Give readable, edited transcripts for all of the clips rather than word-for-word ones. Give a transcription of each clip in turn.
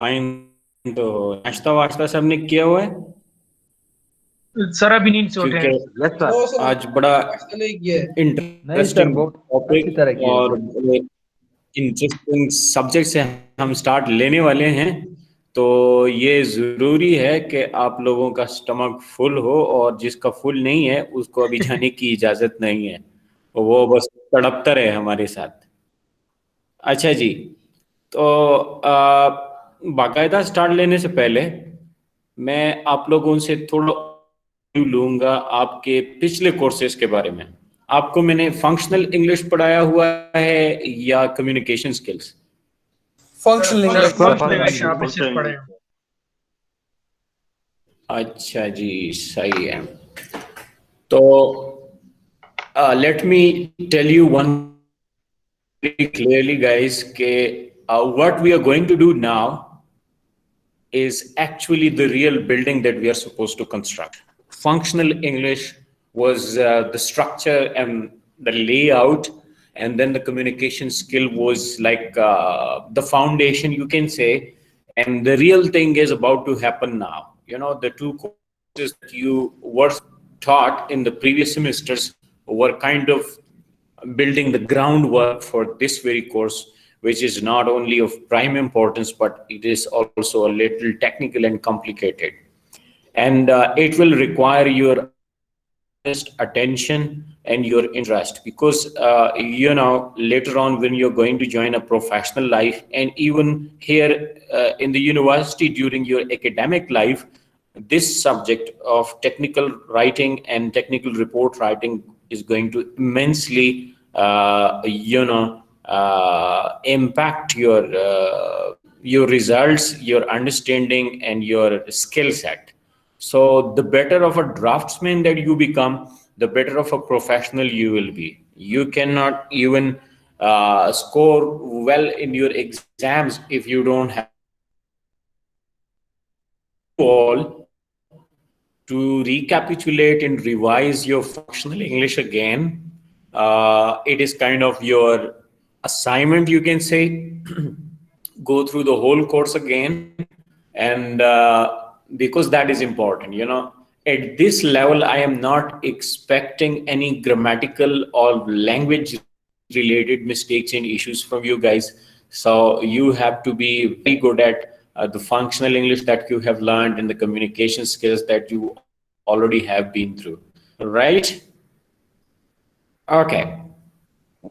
Fine. तो नाश्ता वाश्ता सब ने किया हुआ है? सर अभी नींद से उठे क्योंकि हैं। आज बड़ा नहीं इंटरेस्टिंग बहुत अच्छी टॉपिक तरह की है और इंटरेस्टिंग सब्जेक्ट से हम स्टार्ट लेने वाले हैं। तो ये ज़रूरी है कि आप लोगों का स्टमक फुल हो, और जिसका फुल नहीं है उसको अभी जाने की इजाज़त नहीं है, वो बस तड़पता रहे हमारे साथ। अच्छा जी, तो बाकायदा स्टार्ट लेने से पहले मैं आप लोगों से थोड़ा लूंगा आपके पिछले कोर्सेज के बारे में। आपको मैंने फंक्शनल इंग्लिश पढ़ाया हुआ है या communication skills? Functional English English आप इससे पढ़े हो। अच्छा जी, सही है। तो let me tell you one clearly guys कि what we are going to do now is actually the real building that we are supposed to construct. Functional English was the structure and the layout, and then the communication skill was like the foundation, you can say. And the real thing is about to happen now. You know, the two courses that you were taught in the previous semesters were kind of building the groundwork for this very course, which is not only of prime importance, but it is also a little technical and complicated. And it will require your attention and your interest, because you know, later on when you're going to join a professional life, and even here in the university during your academic life, this subject of technical writing and technical report writing is going to immensely impact your results, your understanding, and your skill set. So the better of a draftsman that you become, the better of a professional you will be. You cannot even score well in your exams if you don't have all to recapitulate and revise your functional English again. It is kind of your assignment, you can say. Go through the whole course again, and because that is important, you know. At this level, I am not expecting any grammatical or language related mistakes and issues from you guys. So you have to be very good at the functional English that you have learned and the communication skills that you already have been through, right? Okay.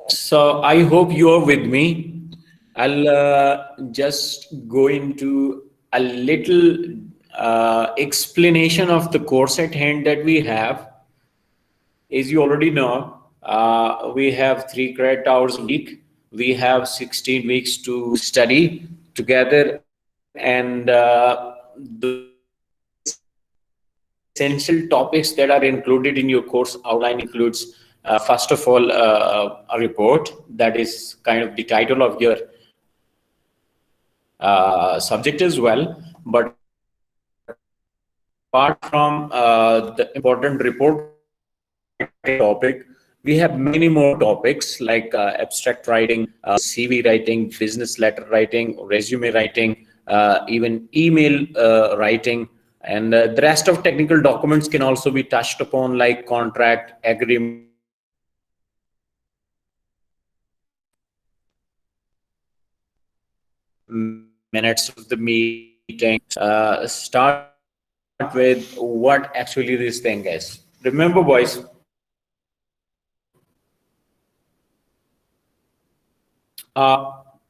So I hope you are with me. I'll just go into a little explanation of the course at hand that we have. As you already know, we have 3 credit hours a week. We have 16 weeks to study together, and the essential topics that are included in your course outline includes, first of all, a report that is kind of the title of your subject as well. But apart from the important report topic, we have many more topics like abstract writing, CV writing, business letter writing, resume writing, even email writing. And the rest of technical documents can also be touched upon, like contract, agreement, minutes of the meeting. Start with what actually this thing is. Remember, boys,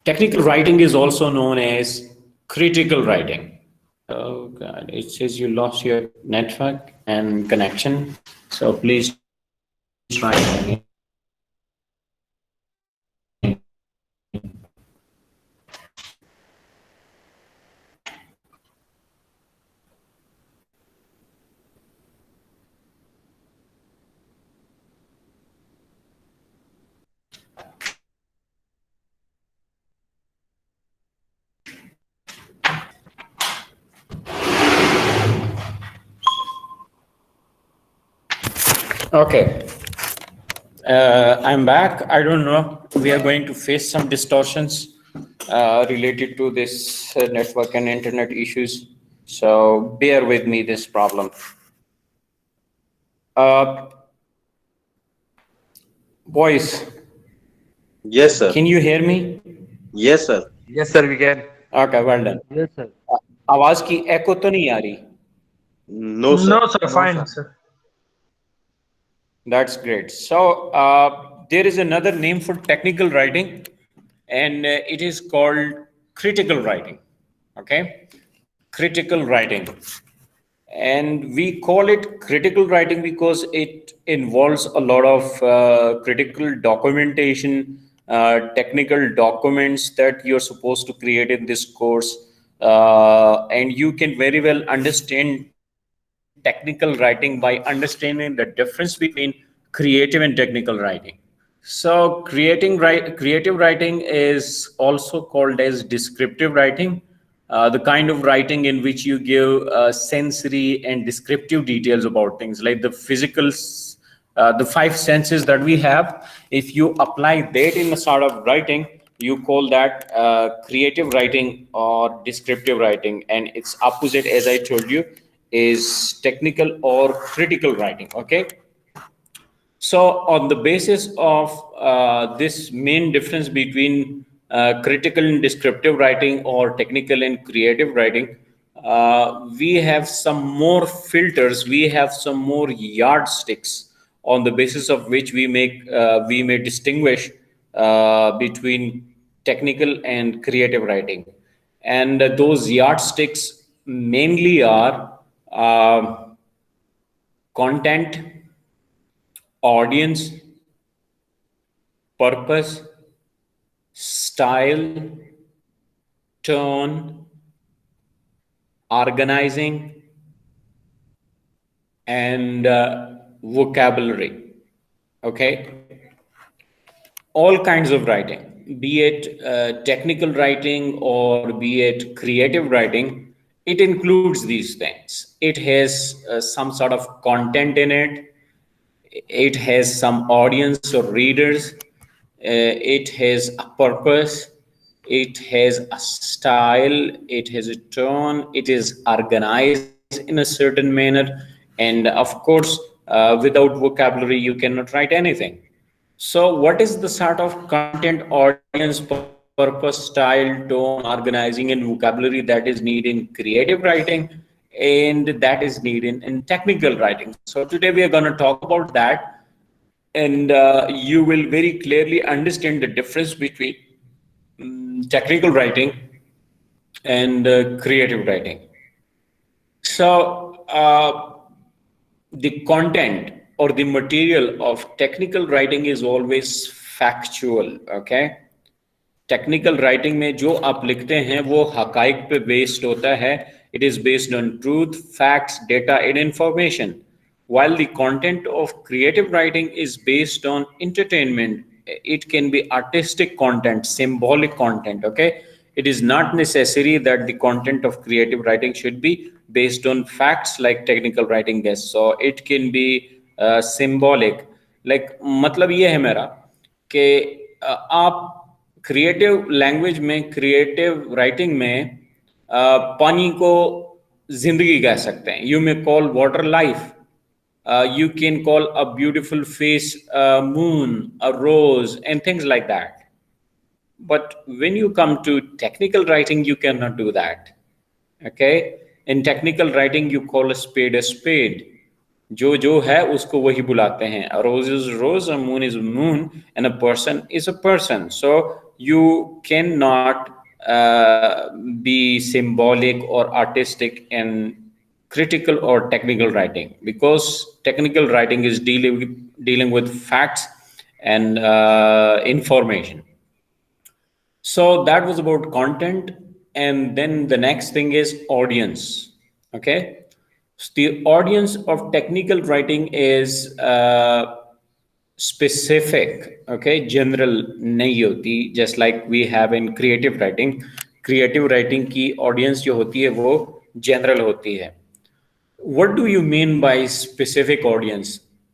technical writing is also known as critical writing. Oh God, it says you lost your network and connection. So please try again. Okay. I'm back. I don't know. We are going to face some distortions related to this network and internet issues. So bear with me this problem. Boys, Yes, sir. can you hear me? Yes, sir. Yes, sir, we can. Okay, well done. Yes, sir. आवाज की echo तो नहीं आ रही? No, sir. No, sir, fine, sir. That's great. So there is another name for technical writing, and it is called critical writing. Okay, critical writing, and we call it critical writing because it involves a lot of critical documentation, technical documents that you're supposed to create in this course, and you can very well understand technical writing by understanding the difference between creative and technical writing. So creative writing is also called as descriptive writing, the kind of writing in which you give sensory and descriptive details about things like the physical, the five senses that we have. If you apply that in a sort of writing, you call that creative writing or descriptive writing, and its opposite, as I told you, is technical or critical writing. Okay. So on the basis of this main difference between critical and descriptive writing or technical and creative writing, we have some more filters, we have some more yardsticks on the basis of which we may distinguish between technical and creative writing. And those yardsticks mainly are content, audience, purpose, style, tone, organizing, and vocabulary. Okay, all kinds of writing, be it technical writing or be it creative writing, it includes these things. It has some sort of content in it. It has some audience or readers. It has a purpose. It has a style. It has a tone. It is organized in a certain manner. And of course, without vocabulary, you cannot write anything. So what is the sort of content, audience, purpose, style, tone, organizing, and vocabulary that is needed in creative writing, and that is needed in technical writing? So today we are going to talk about that, and you will very clearly understand the difference between technical writing and creative writing. So the content or the material of technical writing is always factual. Okay, technical writing में जो आप लिखते हैं वो हकाइक पे based होता है. It is based on truth, facts, data and information. while the content of creative writing is based on entertainment, it can be artistic content, symbolic content. Okay, it is not necessary that the content of creative writing should be based on facts like technical writing does. So it can be symbolic. like मतलब ये है मेरा कि आप creative language में, creative writing में पानी को जिंदगी कह सकते हैं. You may call water life. You can call a beautiful face moon, a rose, and things like that. But when you come to technical writing, you cannot do that. Okay, in technical writing you call a spade a spade. जो है उसको वही बुलाते हैं. A rose is rose, a moon is moon, and a person is a person. So you cannot be symbolic or artistic in critical or technical writing, because technical writing is dealing with facts and information. So that was about content. And then the next thing is audience. Okay, so the audience of technical writing is specific. Okay, general nahi hoti, just like we have in creative writing. Creative writing की audience जो होती है वो general होती है. What do you mean by specific audience?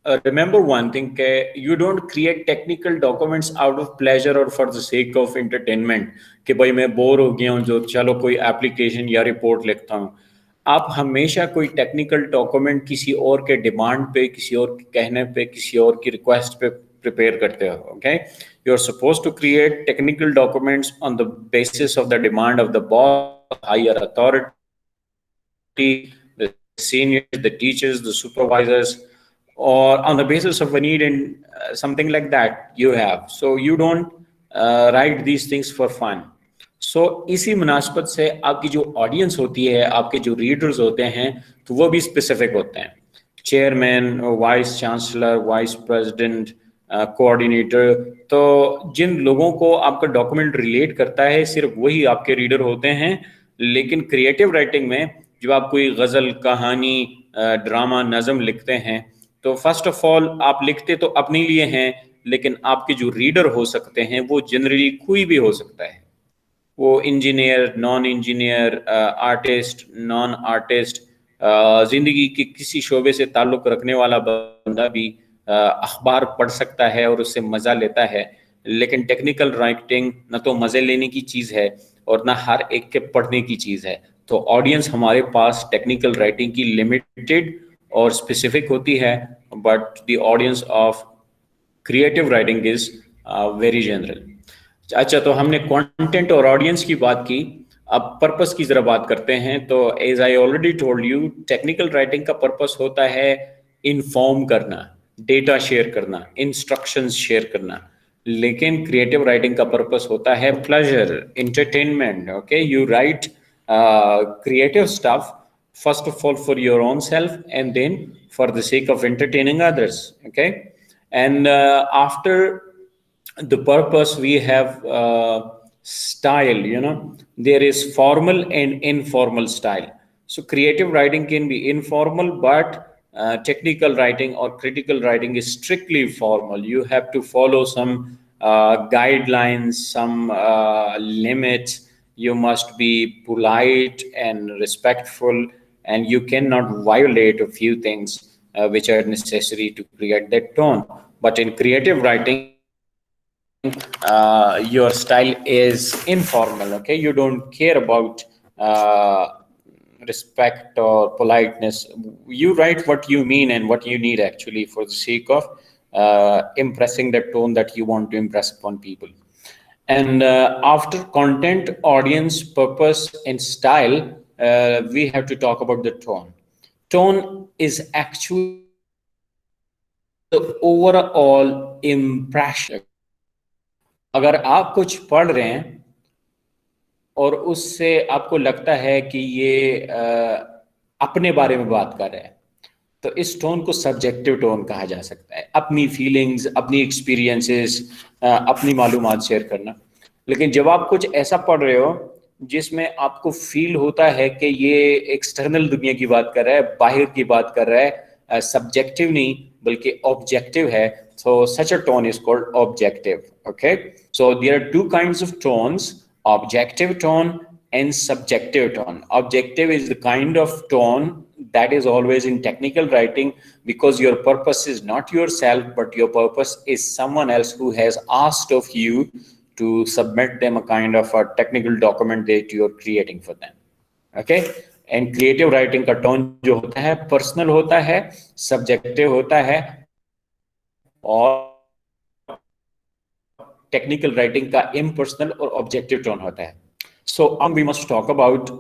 remember one thing, you don't create technical documents out of pleasure or for the sake of entertainment کہ بھائی میں بور ہو گیا ہوں جو چلو کوئی application یا رپورٹ لکھتا ہوں. آپ ہمیشہ کوئی ٹیکنیکل ڈاکومنٹ کسی اور کے ڈیمانڈ پہ, کسی اور کے کہنے پہ, کسی اور کی ریکویسٹ پہ prepare کرتے ہو. Okay, you are supposed to create technical documents on the basis of the demand of the boss, higher authority, the seniors, the teachers, the supervisors, or on the basis of a need and something like that you have. So you don't write these things for fun. So اسی مناسبت سے آپ کی جو audience ہوتی ہے, آپ کے جو ریڈرز ہوتے ہیں, تو وہ بھی اسپیسیفک ہوتے ہیں. Chairman, vice chancellor, vice president, coordinator, تو جن لوگوں کو آپ کا ڈاکومنٹ ریلیٹ کرتا ہے صرف وہی آپ کے ریڈر ہوتے ہیں. لیکن کریٹو رائٹنگ میں جب آپ کوئی غزل, کہانی, ڈرامہ, نظم لکھتے ہیں تو فرسٹ آف آل آپ لکھتے تو اپنے لیے ہیں, لیکن آپ کے جو ریڈر ہو سکتے ہیں وہ جنرلی کوئی بھی ہو سکتا ہے. وہ engineer, naan engineer, artist, naan artist, زندگی کے کسی شعبے سے تعلق رکھنے والا بندہ بھی اخبار پڑھ سکتا ہے اور اس سے مزہ لیتا ہے. لیکن ٹیکنیکل رائٹنگ نہ تو مزے لینے کی چیز ہے اور نہ ہر ایک کے پڑھنے کی چیز ہے. تو آڈینس ہمارے پاس ٹیکنیکل رائٹنگ کی لمیٹڈ اور اسپیسیفک ہوتی ہے, but the audience of creative writing is very general. اچھا, تو ہم نے کانٹینٹ اور آڈینس کی بات کی, اب پرپس کی ذرا بات کرتے ہیں. تو as I already told you, technical writing کا پرپس ہوتا ہے انفارم کرنا, ڈیٹا شیئر کرنا, انسٹرکشنز شیئر کرنا. لیکن کریٹو رائٹنگ کا پرپس ہوتا ہے pleasure, entertainment. Okay, you write creative stuff first of all for your own self and then for the sake of entertaining others. Okay, and after the purpose we have style. There is formal and informal style. So creative writing can be informal, but technical writing or critical writing is strictly formal. You have to follow some guidelines, some limits. You must be polite and respectful, and you cannot violate a few things which are necessary to create that tone. But in creative writing, your style is informal. Okay, you don't care about respect or politeness. You write what you mean and what you need actually for the sake of impressing the tone that you want to impress upon people. And after content, audience, purpose, and style, we have to talk about the tone. Tone is actually the overall impression. اگر آپ کچھ پڑھ رہے ہیں اور اس سے آپ کو لگتا ہے کہ یہ اپنے بارے میں بات کر رہا ہے, تو اس ٹون کو سبجیکٹو ٹون کہا جا سکتا ہے. اپنی فیلنگز, اپنی ایکسپیرینسز, اپنی معلومات شیئر کرنا. لیکن جب آپ کچھ ایسا پڑھ رہے ہو جس میں آپ کو فیل ہوتا ہے کہ یہ ایکسٹرنل دنیا کی بات کر رہا ہے, باہر کی بات کر رہا ہے, سبجیکٹو نہیں بلکہ آبجیکٹو ہے, so such a tone is called objective. Okay, so there are two kinds of tones, objective tone and subjective tone. Objective is the kind of tone that is always in technical writing, because your purpose is not yourself, but your purpose is someone else who has asked of you to submit them a kind of a technical document that you are creating for them. Okay, and creative writing کا tone جو ہوتا ہے personal ہوتا ہے, subjective ہوتا ہے, اور technical writing کا امپرسنل اور آبجیکٹو ٹون ہوتا ہے. سو we must talk about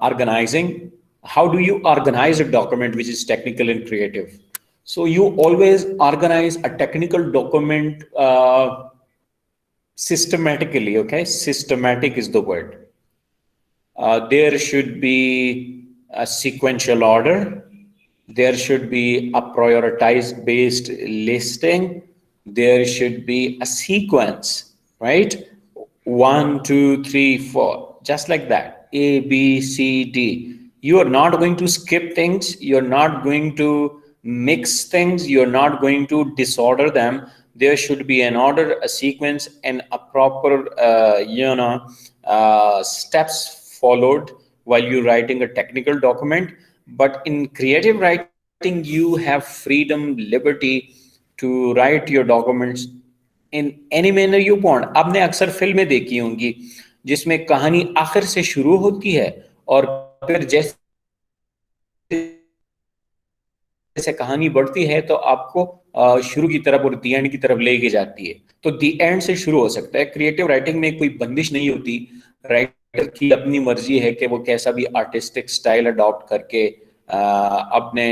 organizing. How do you organize a document which is technical and creative? So you always organize a technical document systematically. Okay, systematic is the word. There should be a sequential order. There should be a prioritized based listing. There should be a sequence, right? 1, 2, 3, 4, just like that. A, B, C, D. You are not going to skip things. You're not going to mix things. You're not going to disorder them. There should be an order, a sequence, and a proper, steps followed while you're writing a technical document. But in creative writing, you have freedom, liberty to write your documents in any manner you want. آپ نے اکثر فلمیں دیکھی ہوں گی جس میں کہانی آخر سے شروع ہوتی ہے اور پھر جیسے کہانی بڑھتی ہے تو آپ کو شروع کی طرف اور دی اینڈ کی طرف لے کے جاتی ہے. تو دی اینڈ سے شروع ہو سکتا ہے. کریٹو رائٹنگ میں کوئی بندش نہیں ہوتی. رائٹر کی اپنی مرضی ہے کہ وہ کیسا بھی آرٹسٹک سٹائل اڈاپٹ کر کے اپنے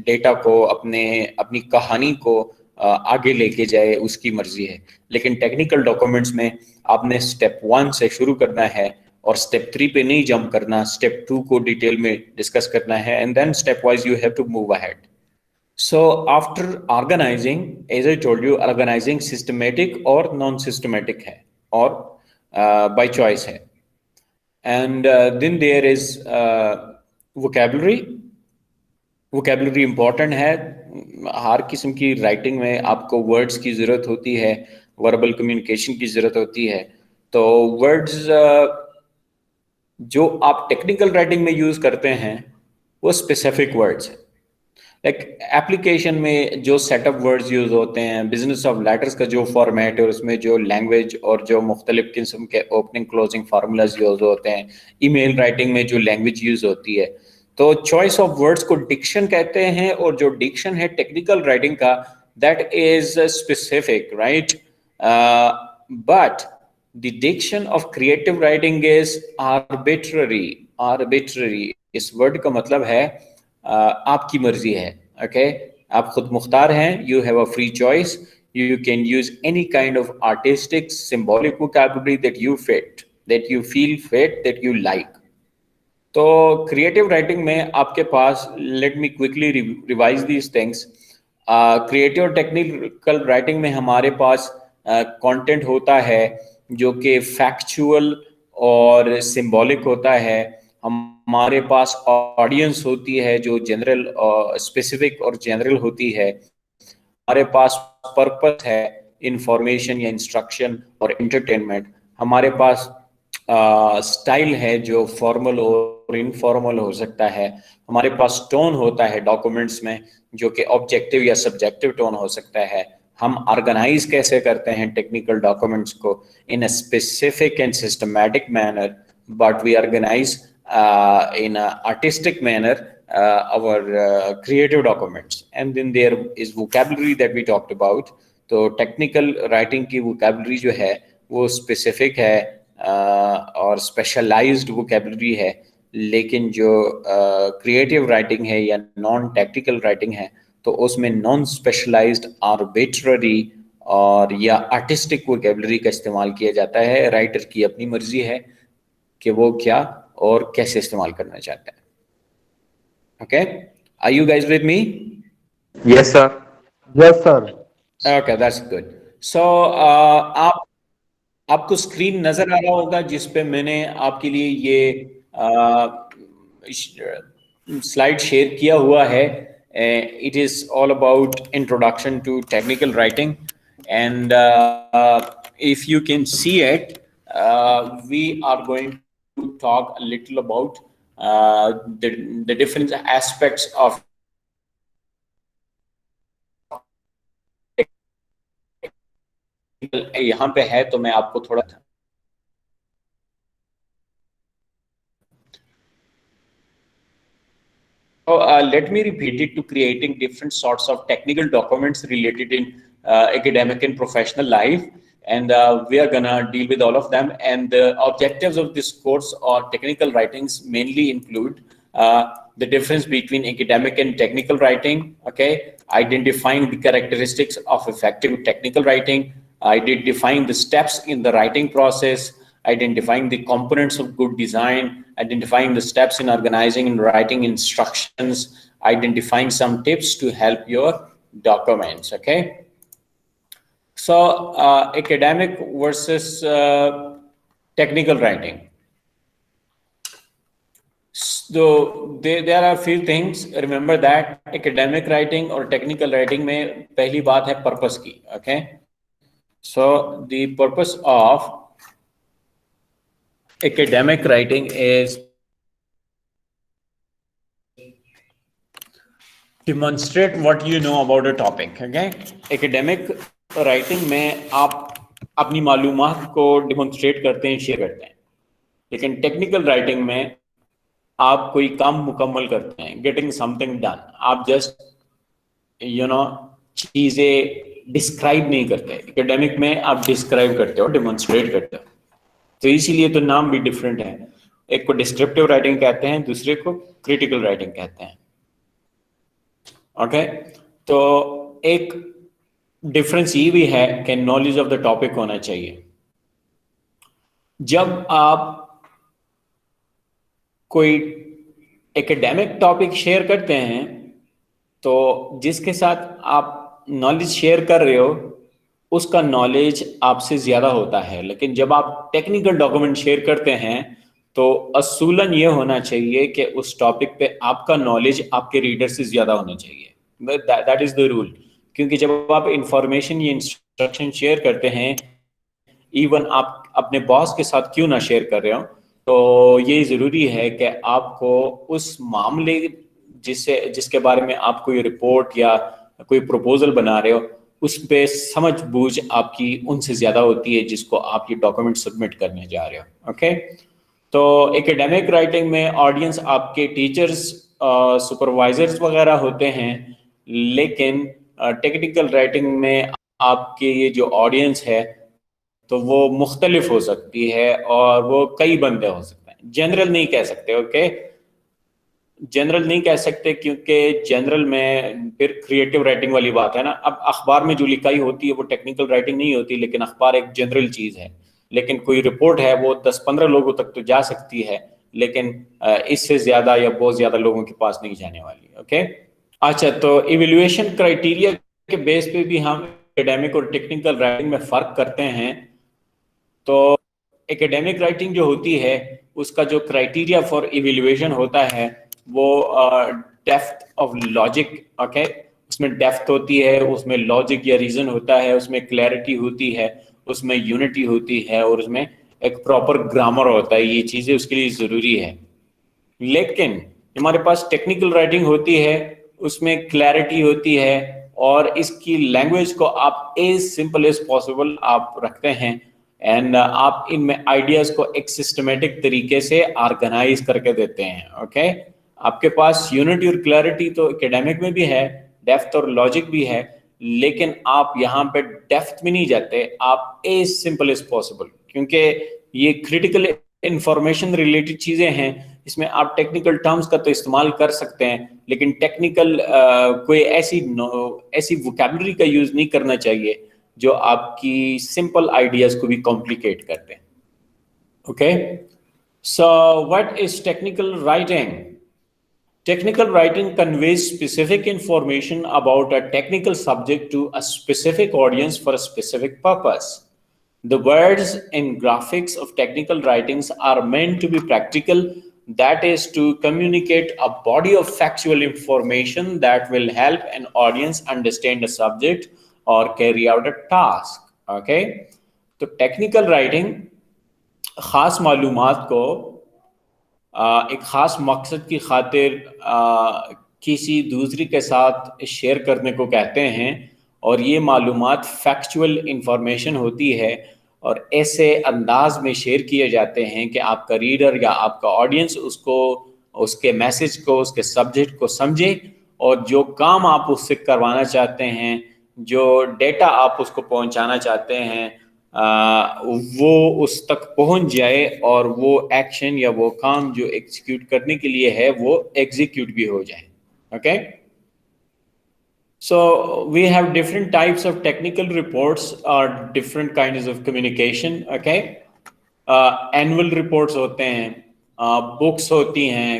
ڈیٹا کو اپنی کہانی کو آگے لے کے جائے, اس کی مرضی ہے. لیکن ٹیکنیکل ڈاکومنٹس میں آپ نے اسٹیپ 1 سے شروع کرنا ہے اور اسٹیپ 3 پہ نہیں جمپ کرنا, اسٹیپ 2 کو ڈیٹیل میں ڈسکس کرنا ہے, and then step wise you have to move ahead. So after organizing, as I told you, organizing systematic or non-systematic ہے اور by choice ہے. And then there is vocabulary. Vocabulary important ہے. ہر قسم کی writing میں آپ کو ورڈز کی ضرورت ہوتی ہے, وربل کمیونیکیشن کی ضرورت ہوتی ہے. تو ورڈز جو آپ ٹیکنیکل رائٹنگ میں یوز کرتے ہیں وہ اسپیسیفک ورڈز ہیں. لائک ایپلیکیشن میں جو سیٹ اپ ورڈز یوز ہوتے ہیں, بزنس آف لیٹرز کا جو فارمیٹ ہے, اس میں جو لینگویج اور جو مختلف قسم کے اوپننگ کلوزنگ فارمولاز یوز ہوتے ہیں, ای میل رائٹنگ میں جو لینگویج یوز ہوتی ہے. تو چوائس آف ورڈز کو ڈکشن کہتے ہیں, اور جو ڈکشن ہے ٹیکنیکل رائٹنگ کا, that is specific, right. But the diction of creative writing is arbitrary. Arbitrary اس ورڈ کا مطلب ہے آپ کی مرضی ہے. اوکے, آپ خود مختار ہیں. You have a free choice. You can use any kind of artistic symbolic vocabulary that you fit, that you feel fit, that you like. تو کریٹو رائٹنگ میں آپ کے پاس, let me quickly revise these things. Creative اور technical writing میں ہمارے پاس content ہوتا ہے جو کہ فیکچوئل اور سمبولک ہوتا ہے. ہمارے پاس آڈینس ہوتی ہے جو جنرل اسپیسیفک اور جنرل ہوتی ہے. ہمارے پاس پرپس ہے, انفارمیشن یا انسٹرکشن اور انٹرٹینمنٹ. ہمارے پاس اسٹائل ہے جو فارمل اور انفارمل ہو سکتا ہے. ہمارے پاس ٹون ہوتا ہے ڈاکومنٹس میں جو کہ آبجیکٹو یا سبجیکٹو ٹون ہو سکتا ہے. ہم آرگنائز کیسے کرتے ہیں ٹیکنیکل ڈاکومنٹس کو in a specific and systematic manner, but we organise in an artistic manner our creative documents. And then there is vocabulary that we talked about. تو technical writing کی vocabulary جو ہے وہ specific ہے اور specialized vocabulary ہے, لیکن جو creative writing ہے یا non-technical writing ہے تو اس میں non-specialized, arbitrary اور یا artistic vocabulary کا استعمال کیا جاتا ہے. رائٹر کی اپنی مرضی ہے کہ وہ کیا اور کیسے استعمال کرنا چاہتا ہے. Okay, are you guys with me? Yes, sir. Yes, sir. Okay, that's good. So آپ کو اسکرین نظر آ رہا ہوگا جس پہ میں نے آپ کے لیے یہ سلائڈ شیئر کیا ہوا ہے. It is all about introduction to technical writing, and if you can see it, we are going to talk a little about the different aspects of یہاں پہ ہے تو میں آپ کو تھوڑا let me repeat it, to creating different sorts of technical documents related in academic and professional life, and we are gonna deal with all of them. And the objectives of this course or technical writings mainly include the difference between academic and technical writing. Okay, identifying the characteristics of effective technical writing, identifying the steps in the writing process, identifying the components of good design, identifying the steps in organizing and writing instructions, identifying some tips to help your documents. Okay, so academic versus technical writing. So there are a few things. Remember that academic writing or technical writing میں پہلی بات ہے purpose کی. Okay, so the purpose of academic writing is demonstrate what you know about a topic. Okay, academic writing میں آپ اپنی معلومات کو ڈیمونسٹریٹ کرتے ہیں, شیئر کرتے ہیں, لیکن ٹیکنیکل رائٹنگ میں آپ کوئی کام مکمل کرتے ہیں, گیٹنگ سم تھنگ ڈن. آپ جسٹ چیزیں ڈسکرائب نہیں کرتے. اکیڈیمک میں آپ ڈسکرائب کرتے ہو, ڈیمونسٹریٹ کرتے ہو, تو اسی لیے تو نام بھی ڈفرینٹ ہے. ایک کو ڈسکرپٹیو رائٹنگ کہتے ہیں, دوسرے کو کریٹیکل رائٹنگ کہتے ہیں. اوکے, تو ایک ڈفرینس یہ بھی ہے کہ نالج آف دا ٹاپک ہونا چاہیے. جب آپ کوئی ایکڈیمک ٹاپک شیئر کرتے ہیں تو جس کے ساتھ آپ نالج شیئر کر رہے ہو اس کا نالج آپ سے زیادہ ہوتا ہے. لیکن جب آپ ٹیکنیکل ڈاکومنٹ شیئر کرتے ہیں تو اصولاً یہ ہونا چاہیے کہ اس ٹاپک پہ آپ کا نالج آپ کے ریڈر سے زیادہ ہونا چاہیے. That is the rule. کیونکہ جب آپ انفارمیشن یا انسٹرکشن شیئر کرتے ہیں, ایون آپ اپنے باس کے ساتھ کیوں نہ شیئر کر رہے ہو, تو یہ ضروری ہے کہ آپ کو اس معاملے جس کے بارے میں آپ کوئی رپورٹ یا کوئی پروپوزل بنا رہے ہو اس پہ سمجھ بوجھ آپ کی ان سے زیادہ ہوتی ہے جس کو آپ یہ ڈاکومنٹ سبمٹ کرنے جا رہے ہو. اوکے, تو ایکڈیمک رائٹنگ میں آڈینس آپ کے ٹیچرز, سپروائزرز وغیرہ ہوتے ہیں, لیکن ٹیکنیکل رائٹنگ میں آپ کے یہ جو آڈینس ہے تو وہ مختلف ہو سکتی ہے اور وہ کئی بندے ہو سکتے ہیں. جنرل نہیں کہہ سکتے. اوکے, جنرل نہیں کہہ سکتے کیونکہ جنرل میں پھر کریٹو رائٹنگ والی بات ہے نا. اب اخبار میں جو لکھائی ہوتی ہے وہ ٹیکنیکل رائٹنگ نہیں ہوتی, لیکن اخبار ایک جنرل چیز ہے. لیکن کوئی رپورٹ ہے وہ 10-15 لوگوں تک تو جا سکتی ہے, لیکن اس سے زیادہ یا بہت زیادہ لوگوں کے پاس نہیں جانے والی. اوکے, اچھا, تو ایویلویشن کرائٹیریا کے بیس پہ بھی ہم ایکڈیمک اور ٹیکنیکل رائٹنگ میں فرق کرتے ہیں. تو ایکڈیمک رائٹنگ جو ہوتی ہے اس کا جو کرائٹیریا فار ایویلویشن ہوتا ہے وہ ڈیپتھ آف لاجک. اوکے, اس میں ڈیپتھ ہوتی ہے, اس میں لاجک یا ریزن ہوتا ہے, اس میں کلیئرٹی ہوتی ہے, اس میں یونٹی ہوتی ہے, اور اس میں ایک پراپر گرامر ہوتا ہے. یہ چیزیں اس کے لیے ضروری ہے. لیکن ہمارے پاس ٹیکنیکل رائٹنگ ہوتی ہے, اس میں کلیئرٹی ہوتی ہے اور اس کی لینگویج کو آپ ایز سمپل ایز پاسبل آپ رکھتے ہیں, اینڈ آپ ان میں آئیڈیاز کو ایک سسٹمیٹک طریقے سے آرگنائز کر کے دیتے ہیں. اوکے, آپ کے پاس یونٹی اور کلیئرٹی تو ایکڈیمک میں بھی ہے, ڈیپتھ اور لاجک بھی ہے, لیکن آپ یہاں پہ ڈیپتھ میں نہیں جاتے, آپ ایز سمپل ایز پاسبل, کیونکہ یہ کریٹیکل انفارمیشن ریلیٹڈ چیزیں ہیں. اس میں آپ ٹیکنیکل ٹرمز کا تو استعمال کر سکتے ہیں, لیکن ٹیکنیکل کوئی ایسی ووکیبلری کا یوز نہیں کرنا چاہیے جو آپ کی سمپل آئیڈیاز کو بھی کمپلیکیٹ کرتے ہیں. Okay, so what is technical writing? Technical writing conveys specific information about a technical subject to a specific audience for a specific purpose. The words and graphics of technical writings are meant to be practical, that is, to communicate a body of factual information that will help an audience understand a subject or carry out a task. Okay? تو technical writing خاص معلومات کو ایک خاص مقصد کی خاطر کسی دوسری کے ساتھ شیئر کرنے کو کہتے ہیں, اور یہ معلومات فیکچول انفارمیشن ہوتی ہے اور ایسے انداز میں شیئر کیے جاتے ہیں کہ آپ کا ریڈر یا آپ کا آڈینس اس کو, اس کے میسج کو, اس کے سبجیکٹ کو سمجھے, اور جو کام آپ اس سے کروانا چاہتے ہیں, جو ڈیٹا آپ اس کو پہنچانا چاہتے ہیں, وہ اس تک پہنچ جائے اور وہ ایکشن یا وہ کام جو ایگزیکیوٹ کرنے کے لیے ہے وہ ایگزیکیوٹ بھی ہو جائے. Okay, so we have different types of technical reports اور different kinds of communication. Okay, annual reports ہوتے ہیں, بکس ہوتی ہیں,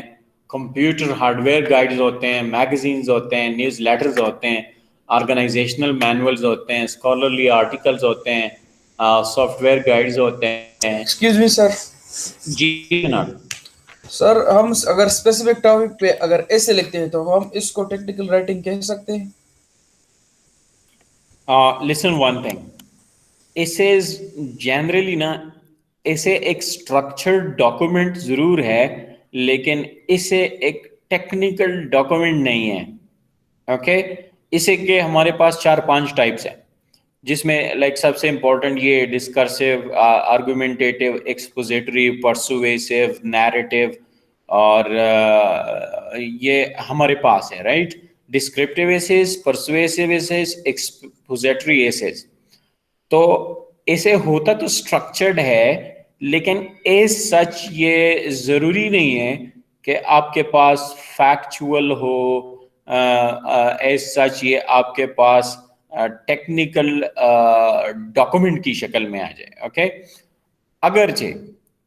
کمپیوٹر ہارڈ ویئر گائیڈز ہوتے ہیں, میگزینز ہوتے ہیں, نیوز لیٹرز ہوتے ہیں, آرگنائزیشنل مینولز ہوتے ہیں, اسکالرلی آرٹیکلز ہوتے ہیں, سافٹ ویئر گائیڈز ہوتے ہیں. ایکسکیوز می سر. جی جناب. سر ہم اگر اسپیسیفک ٹاپک پہ اگر ایسے لکھتے ہیں تو ہم اس کو ٹیکنیکل رائٹنگ کہہ سکتے ہیں؟ لسن ون تھنگ, ایسز جنرلی نا اسے ایک اسٹرکچرڈ ڈاکومنٹ ضرور ہے, لیکن اسے ایک ٹیکنیکل ڈاکومنٹ نہیں ہے. ओके इसे के हमारे पास 4-5 टाइप्स हैं जिसमें लाइक सबसे इम्पोर्टेंट ये discursive, argumentative, expository, persuasive, narrative और ये हमारे पास है, right? Descriptive essays, persuasive essays, expository essays. तो ऐसे होता तो स्ट्रक्चर्ड है, लेकिन एज सच ये जरूरी नहीं है कि आपके पास फैक्चुअल हो, एज सच ये आपके पास टेक्निकल डॉक्यूमेंट की शक्ल में आ जाए। ओके अगरचे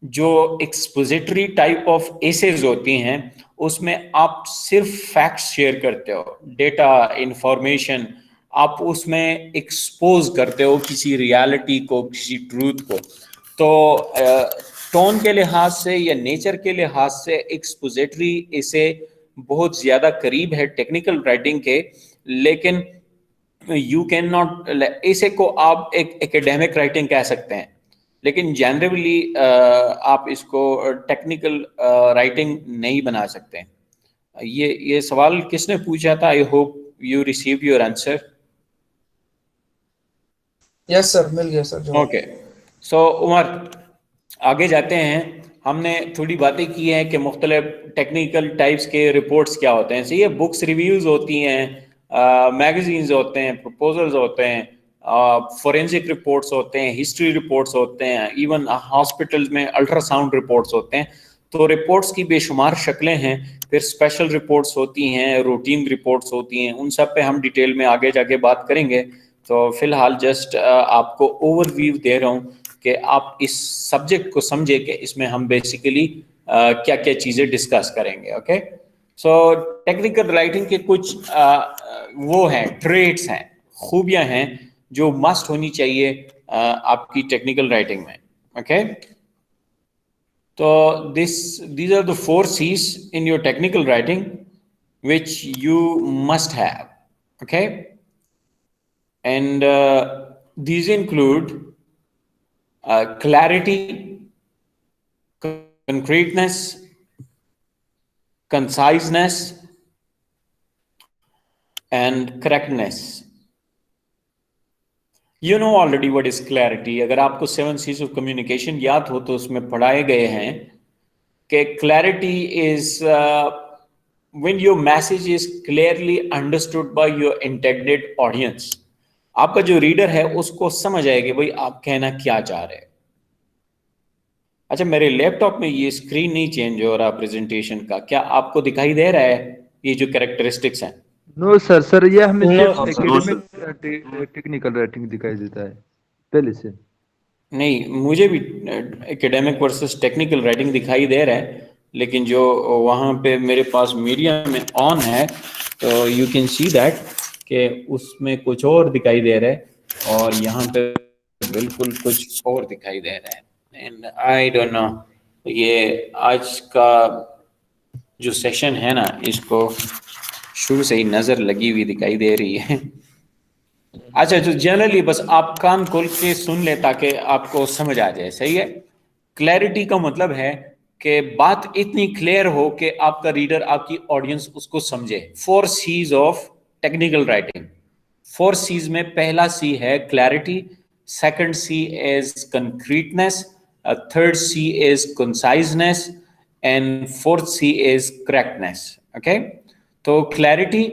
जो एक्सपोजिटरी टाइप ऑफ एसेज होती हैं उसमें आप सिर्फ फैक्ट्स शेयर करते हो, डेटा, इंफॉर्मेशन आप उसमें एक्सपोज करते हो किसी रियलिटी को, किसी ट्रूथ को। तो टोन के लिहाज से या नेचर के लिहाज से एक्सपोजिटरी इसे बहुत ज्यादा करीब है टेक्निकल राइटिंग के, लेकिन यू कैन नॉट, इसे को आप एक एकेडमिक राइटिंग कह सकते हैं, लेकिन जनरली आप इसको टेक्निकल राइटिंग नहीं बना सकते। ये सवाल किसने पूछा था? I hope you receive your answer. Yes sir, मिल गया सर जवाब। ओके सो उमर आगे जाते हैं। हमने थोड़ी बातें की हैं कि मुख्तलिफ टेक्निकल टाइप्स के रिपोर्ट्स क्या होते हैं। सही है, बुक्स रिव्यूज होती हैं, मैगजीन्स होते हैं, प्रपोजल्स होते हैं, फोरेंसिक रिपोर्ट्स होते हैं, हिस्ट्री रिपोर्ट्स होते हैं, इवन हॉस्पिटल्स में अल्ट्रासाउंड रिपोर्ट्स होते हैं। तो रिपोर्ट्स की बेशुमार शक्लें हैं, फिर स्पेशल रिपोर्ट्स होती हैं, रूटीन रिपोर्ट्स होती हैं, उन सब पे हम डिटेल में आगे जाके बात करेंगे। तो फिलहाल जस्ट आपको ओवरव्यू दे रहा हूँ कि आप इस सब्जेक्ट को समझे कि इसमें हम बेसिकली क्या क्या चीज़ें डिस्कस करेंगे। ओके सो टेक्निकल राइटिंग के कुछ वो हैं, ट्रेट्स हैं, खूबियां हैं जो मस्ट होनी चाहिए आपकी टेक्निकल राइटिंग में। ओके तो these are the 4 C's in your technical writing which you must have. Okay and these include clarity, concreteness, conciseness and correctness. You know already what is clarity. अगर आपको 7 C's of communication याद हो तो उसमें पढ़ाए गए हैं कि clarity is when your message is clearly understood by your intended audience. आपका जो रीडर है उसको समझ आएगी भाई आप कहना क्या चाह रहे हैं। अच्छा मेरे लैपटॉप में ये स्क्रीन नहीं चेंज हो रहा प्रेजेंटेशन का, क्या आपको दिखाई दे रहा है ये जो कैरेक्टरिस्टिक्स हैं? नो सर, सर ये हमें No, सिर्फ sir. एकेडमिक टेक्निकल राइटिंग दिखाई देता है पहले से। नहीं, मुझे भी एकेडमिक वर्सेस टेक्निकल राइटिंग दिखाई दे रहा है, लेकिन जो वहाँ पे मेरे पास मीडिया में ऑन है तो यू कैन सी दैट कि उसमें कुछ और दिखाई दे रहा है और यहाँ पे बिल्कुल कुछ और दिखाई दे रहा है। एंड आई डोंट नो, ये आज का जो सेशन है ना इसको शुरू से ही नज़र लगी हुई दिखाई दे रही है। अच्छा तो जनरली बस आप कान खोल के सुन ले ताकि आपको समझ आ जाए। सही है, क्लैरिटी का मतलब है कि बात इतनी क्लियर हो कि आपका रीडर, आपकी ऑडियंस उसको समझे। 4 C's of technical writing. 4 C's में पहला C है clarity, second C is concreteness, third C is conciseness and fourth C is correctness. Okay तो क्लैरिटी,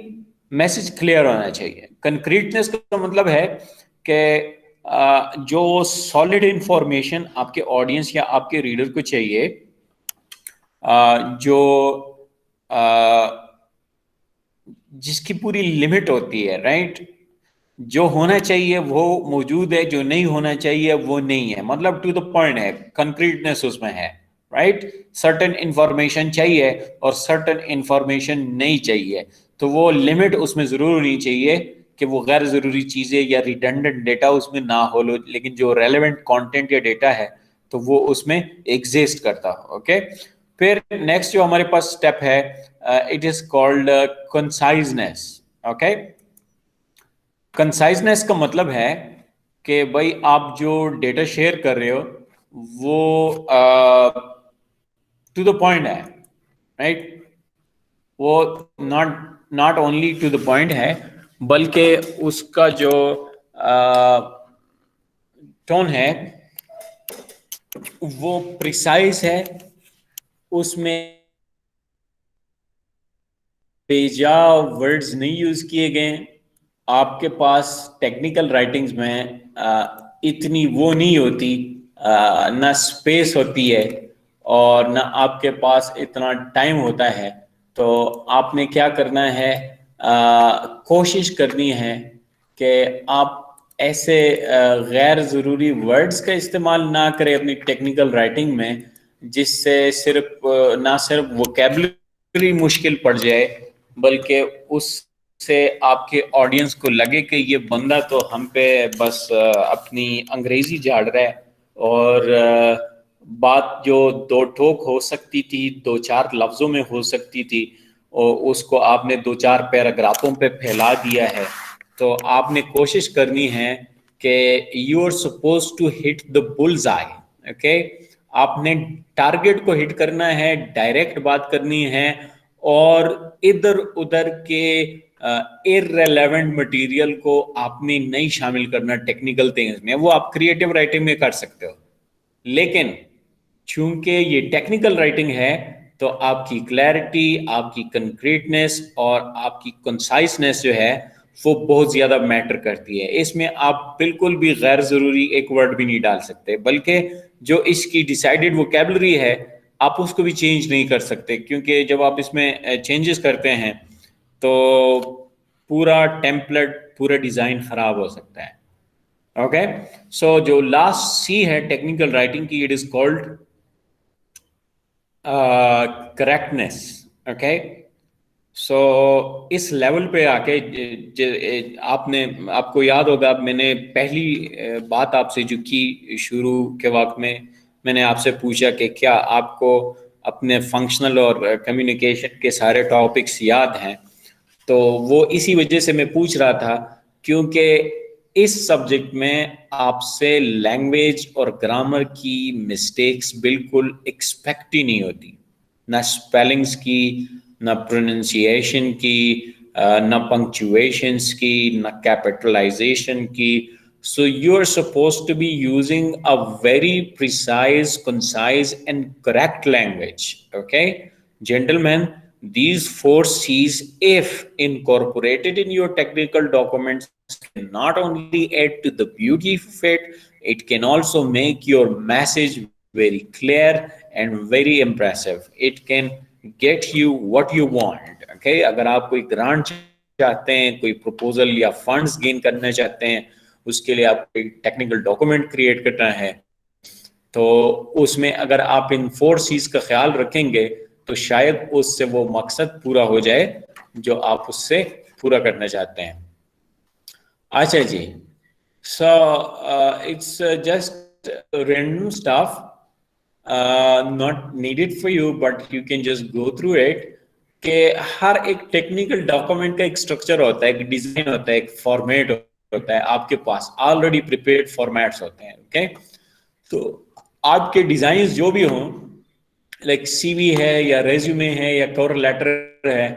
मैसेज क्लियर होना चाहिए। कंक्रीटनेस का मतलब है कि जो सॉलिड इंफॉर्मेशन आपके ऑडियंस या आपके रीडर को चाहिए, जो जिसकी पूरी लिमिट होती है, राइट? जो होना चाहिए वो मौजूद है, जो नहीं होना चाहिए वो नहीं है, मतलब टू द पॉइंट है, कंक्रीटनेस उसमें है, राइट? सर्टेन इंफॉर्मेशन चाहिए और सर्टेन इंफॉर्मेशन नहीं चाहिए, तो वो लिमिट उसमें जरूर होनी चाहिए कि वो गैर जरूरी चीजें या रिडंडेंट डेटा उसमें ना हो, लेकिन जो रेलेवेंट कंटेंट या डेटा है तो वो उसमें एग्जिस्ट करता हो। ओके फिर नेक्स्ट जो हमारे पास स्टेप है, it is called conciseness. Okay conciseness का मतलब है कि भाई आप जो डेटा शेयर कर रहे हो वो टू द पॉइंट है, राइट? वो not not only to the point ہے بلکہ اس کا جو ٹون ہے وہ پریسائز ہے, اس میں بیجا ورڈز نہیں یوز کیے گئے. آپ کے پاس ٹیکنیکل رائٹنگز میں اتنی وہ نہیں ہوتی, نہ اسپیس ہوتی ہے اور نہ آپ کے پاس اتنا ٹائم ہوتا ہے. تو آپ نے کیا کرنا ہے, کوشش کرنی ہے کہ آپ ایسے غیر ضروری ورڈز کا استعمال نہ کریں اپنی ٹیکنیکل رائٹنگ میں, جس سے صرف نہ صرف ووکیبلری مشکل پڑ جائے بلکہ اس سے آپ کے آڈینس کو لگے کہ یہ بندہ تو ہم پہ بس اپنی انگریزی جھاڑ رہا ہے, اور بات جو دو ٹوک ہو سکتی تھی, دو چار لفظوں میں ہو سکتی تھی, اور اس کو آپ نے دو چار پیراگرافوں پہ پھیلا دیا ہے. تو آپ نے کوشش کرنی ہے کہ you are supposed to hit the bull's eye. Okay, آپ نے ٹارگٹ کو ہٹ کرنا ہے, ڈائریکٹ بات کرنی ہے, اور ادھر ادھر کے irrelevant مٹیریل کو آپ نے نہیں شامل کرنا ٹیکنیکل تھنگز میں. وہ آپ کریٹو رائٹنگ میں کر سکتے ہو, لیکن چونکہ یہ ٹیکنیکل رائٹنگ ہے تو آپ کی کلیئرٹی, آپ کی کنکریٹنس اور آپ کی کنسائسنس جو ہے وہ بہت زیادہ میٹر کرتی ہے. اس میں آپ بالکل بھی غیر ضروری ایک ورڈ بھی نہیں ڈال سکتے, بلکہ جو اس کی ڈیسائیڈڈ ووکیبلری ہے آپ اس کو بھی چینج نہیں کر سکتے, کیونکہ جب آپ اس میں چینجز کرتے ہیں تو پورا ٹیمپلیٹ, پورا ڈیزائن خراب ہو سکتا ہے. اوکے, سو جو لاسٹ سی ہے ٹیکنیکل رائٹنگ کی, it is called correctness. Okay, so اس لیول پہ آ کے آپ کو یاد ہوگا, میں نے پہلی بات آپ سے جو کی شروع کے وقت میں نے آپ سے پوچھا کہ کیا آپ کو اپنے فنکشنل اور کمیونیکیشن کے سارے ٹاپکس یاد ہیں. تو وہ اسی وجہ سے میں پوچھ رہا تھا کیونکہ اس سبجیکٹ میں آپ سے لینگویج اور گرامر کی مسٹیکس بالکل ایکسپیکٹ ہی نہیں ہوتی, نہ اسپیلنگس کی, نہ پروننسیشن کی, نہ پنکچویشنس کی, نہ کیپٹلائزیشن کی. So you are supposed to be using a very precise, concise and correct language. Okay, gentlemen, these 4 C's, if incorporated in your technical documents, can not only add to the beauty of it, it can also make your message very clear and very impressive. It can get you what you want. Okay, اگر آپ کوئی grant چاہتے ہیں, کوئی proposal یا funds gain کرنا چاہتے ہیں, اس کے لیے آپ کو ٹیکنیکل ڈاکومنٹ کریٹ کرنا ہے, تو اس میں اگر آپ ان 4 C's کا خیال رکھیں گے تو شاید اس سے وہ مقصد پورا ہو جائے جو آپ اس سے پورا کرنا چاہتے ہیں. اچھا جی, so it's just random stuff, not needed for you but you can just go through it. کہ ہر ایک ٹیکنیکل ڈاکومنٹ کا ایک اسٹرکچر ہوتا ہے, ایک ڈیزائن ہوتا ہے, ایک فارمیٹ ہوتا ہے, آپ کے پاس آلریڈی پریپیئرڈ فارمیٹس ہوتے ہیں. اوکے, تو آپ کے ڈیزائنز جو بھی ہوں, لائک سی وی ہے یا ریزیومے ہے یا کور لیٹر ہے,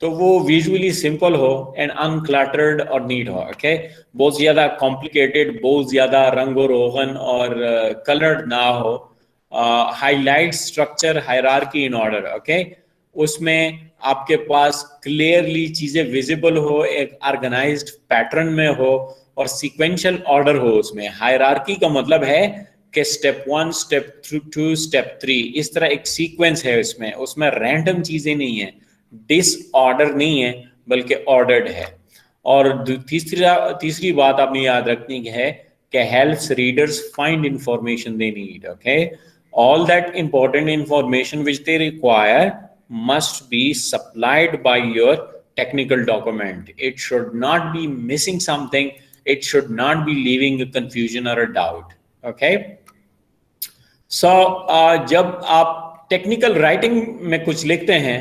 تو وہ ویژولی سمپل ہو اینڈ انکلٹرڈ اور نیٹ ہو. اوکے, بہت زیادہ کمپلیکیٹڈ, بہت زیادہ رنگ و روغن اور کلرڈ نہ ہو. Highlight structure, hierarchy in order. Okay, اس میں آپ کے پاس کلیئرلی چیزیں ویزیبل ہو, ایک آرگنائزڈ پیٹرن میں ہو اور سیکوینشل آرڈر ہو. اس میں ہائرارکی کا مطلب ہے کہ اسٹیپ 1, اسٹیپ 2, اسٹیپ 3, اس طرح ایک سیکوینس ہے اس میں رینڈم چیزیں نہیں ہیں, ڈس آرڈر نہیں ہے بلکہ آرڈرڈ ہے. اور تیسری بات آپ نے یاد رکھنی ہے کہ helps readers find information they need. Okay, all that important information which they require must be supplied by your technical document. It should not be missing something. It should not be leaving a confusion or a doubt. Okay, so جب آپ technical writing میں کچھ لکھتے ہیں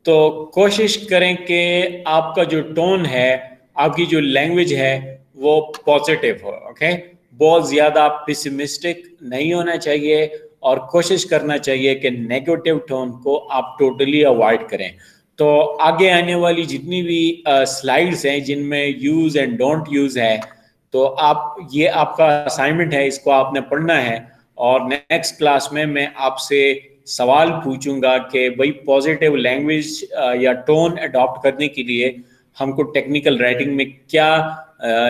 تو کوشش کریں کہ آپ کا جو ٹون ہے, آپ کی جو لینگویج ہے وہ پازیٹیو ہو. اوکے, بہت زیادہ پیسمسٹک نہیں ہونا چاہیے اور کوشش کرنا چاہیے کہ نیگیٹو ٹون کو آپ ٹوٹلی اوائڈ کریں. تو آگے آنے والی جتنی بھی سلائیڈز ہیں جن میں یوز اینڈ ڈونٹ یوز ہے، تو یہ آپ کا اسائنمنٹ ہے، اس کو آپ نے پڑھنا ہے. اور نیکسٹ کلاس میں آپ سے سوال پوچھوں گا کہ بھائی پازیٹیو لینگویج یا ٹون اڈاپٹ کرنے کے لیے ہم کو ٹیکنیکل رائٹنگ میں کیا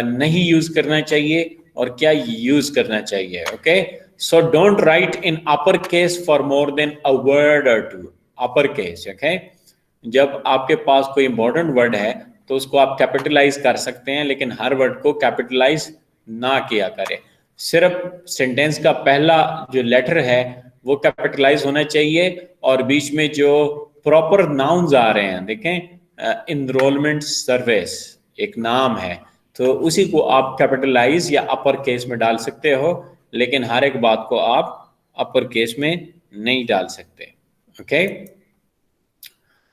نہیں یوز کرنا چاہیے اور کیا یوز کرنا چاہیے. Okay, so don't write in upper case for more than a word or two. Upper case, okay. جب آپ کے پاس کوئی امپورٹنٹ ورڈ ہے تو اس کو آپ کیپٹلائز کر سکتے ہیں، لیکن ہر ورڈ کو کیپٹلائز نہ کیا کرے. صرف سینٹینس کا پہلا جو لیٹر ہے وہ کیپٹلائز ہونا چاہیے، اور بیچ میں جو پراپر ناؤنز آ رہے ہیں، دیکھیں انرولمنٹ سروس ایک نام ہے، تو اسی کو آپ کیپٹلائز یا اپر کیس میں ڈال سکتے ہو، لیکن ہر ایک بات کو آپ اپر کیس میں نہیں ڈال سکتے. Okay.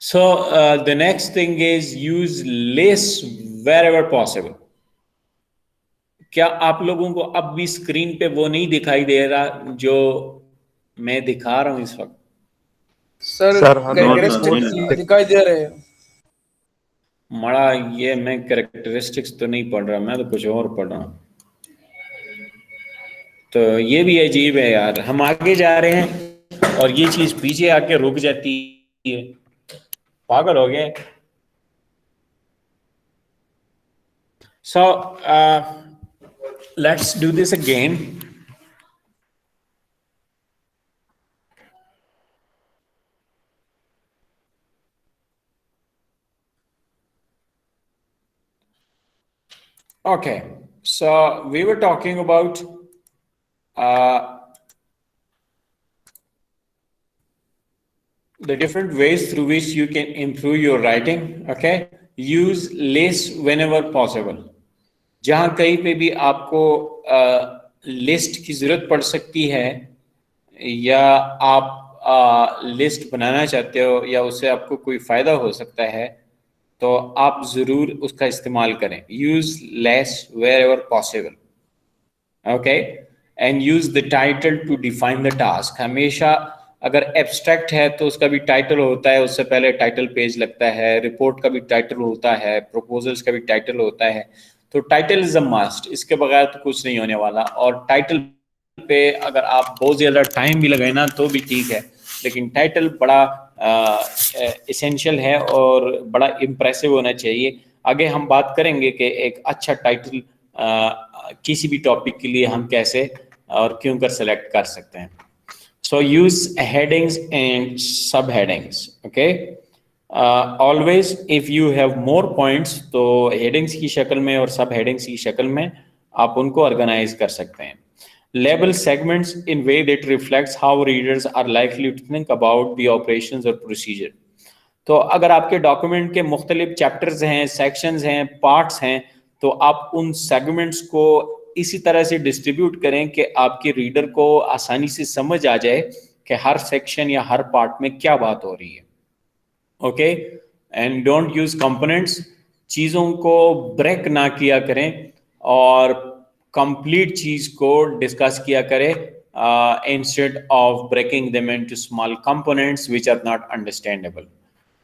So the next thing is use less wherever possible. کیا آپ لوگوں کو اب بھی اسکرین پہ وہ نہیں دکھائی دے رہا جو میں دکھا رہا ہوں اس وقت؟ سر ہمیں کریکٹرسٹکس دکھائی دے رہے ہیں. مڑا یہ میں کریکٹرسٹکس تو نہیں پڑھ رہا، میں تو کچھ اور پڑھ رہا ہوں. تو یہ بھی عجیب ہے یار، ہم آگے جا رہے ہیں اور یہ چیز پیچھے آ کے رک جاتی ہے. پاگل ہو گئے. So let's do this again. Okay, so we were talking about the different ways through which you can improve your writing. Okay, use less whenever possible. جہاں کہیں پہ بھی آپ کو لسٹ کی ضرورت پڑ سکتی ہے یا آپ لسٹ بنانا چاہتے ہو یا اس سے آپ کو کوئی فائدہ ہو سکتا ہے، تو آپ ضرور اس کا استعمال کریں. Use less wherever possible. Okay, and use the title to define the task. ہمیشہ اگر ایبسٹریکٹ ہے تو اس کا بھی ٹائٹل ہوتا ہے، اس سے پہلے ٹائٹل پیج لگتا ہے. رپورٹ کا بھی ٹائٹل ہوتا ہے، پروپوزلس کا بھی ٹائٹل ہوتا ہے. تو ٹائٹل از اے مسٹ، اس کے بغیر تو کچھ نہیں ہونے والا. اور ٹائٹل پہ اگر آپ بہت زیادہ ٹائم بھی لگائیں نا تو بھی ٹھیک ہے، لیکن ٹائٹل بڑا اسینشیل ہے اور بڑا امپریسو ہونا چاہیے. آگے ہم بات کریں گے کہ ایک اچھا ٹائٹل کسی بھی ٹاپک کے لیے ہم کیسے اور کیوں کر سلیکٹ کر سکتے ہیں. So use headings and subheadings. Okay, always if you have more points تو ہیڈنگس کی شکل میں اور سب ہیڈنگس کی شکل میں آپ ان کو آرگنائز کر سکتے ہیں. Label segments in way that reflects how readers are likely to think about the operations or procedure. تو اگر آپ کے ڈاکومنٹ کے مختلف چیپٹرز ہیں، سیکشنز ہیں، پارٹس ہیں، تو آپ ان سیگمنٹس کو اسی طرح سے ڈسٹریبیوٹ کریں کہ آپ کے ریڈر کو آسانی سے سمجھ آ جائے کہ ہر سیکشن یا ہر پارٹ میں کیا بات ہو رہی ہے. Okay, and don't use components. چیزوں کو بریک نہ کیا کریں اور کمپلیٹ چیز کو ڈسکس کیا کرے instead of breaking them into small components which are not understandable.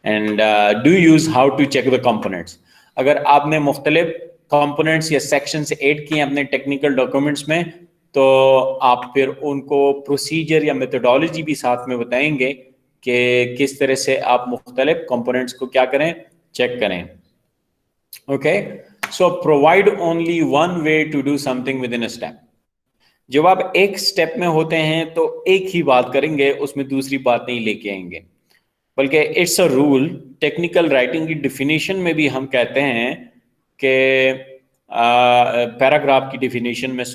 And do use how to check the components. اگر آپ نے مختلف کمپوننٹس یا سیکشنز ایڈ کیے اپنے ٹیکنیکل ڈاکومنٹس میں تو آپ پھر ان کو پروسیجر یا میتھڈالوجی بھی ساتھ میں بتائیں گے کہ کس طرح سے آپ مختلف کمپوننٹس کو کیا کریں، چیک کریں. Okay, so provide only one way to do something within a step. جب آپ ایک سٹیپ میں ہوتے ہیں تو ایک ہی بات کریں گے، اس میں دوسری بات نہیں لے کے آئیں گے، بلکہ it's a rule. Technical writing کی ڈیفینیشن میں بھی ہم کہتے ہیں کہ پیراگراف کی ڈیفینیشن میں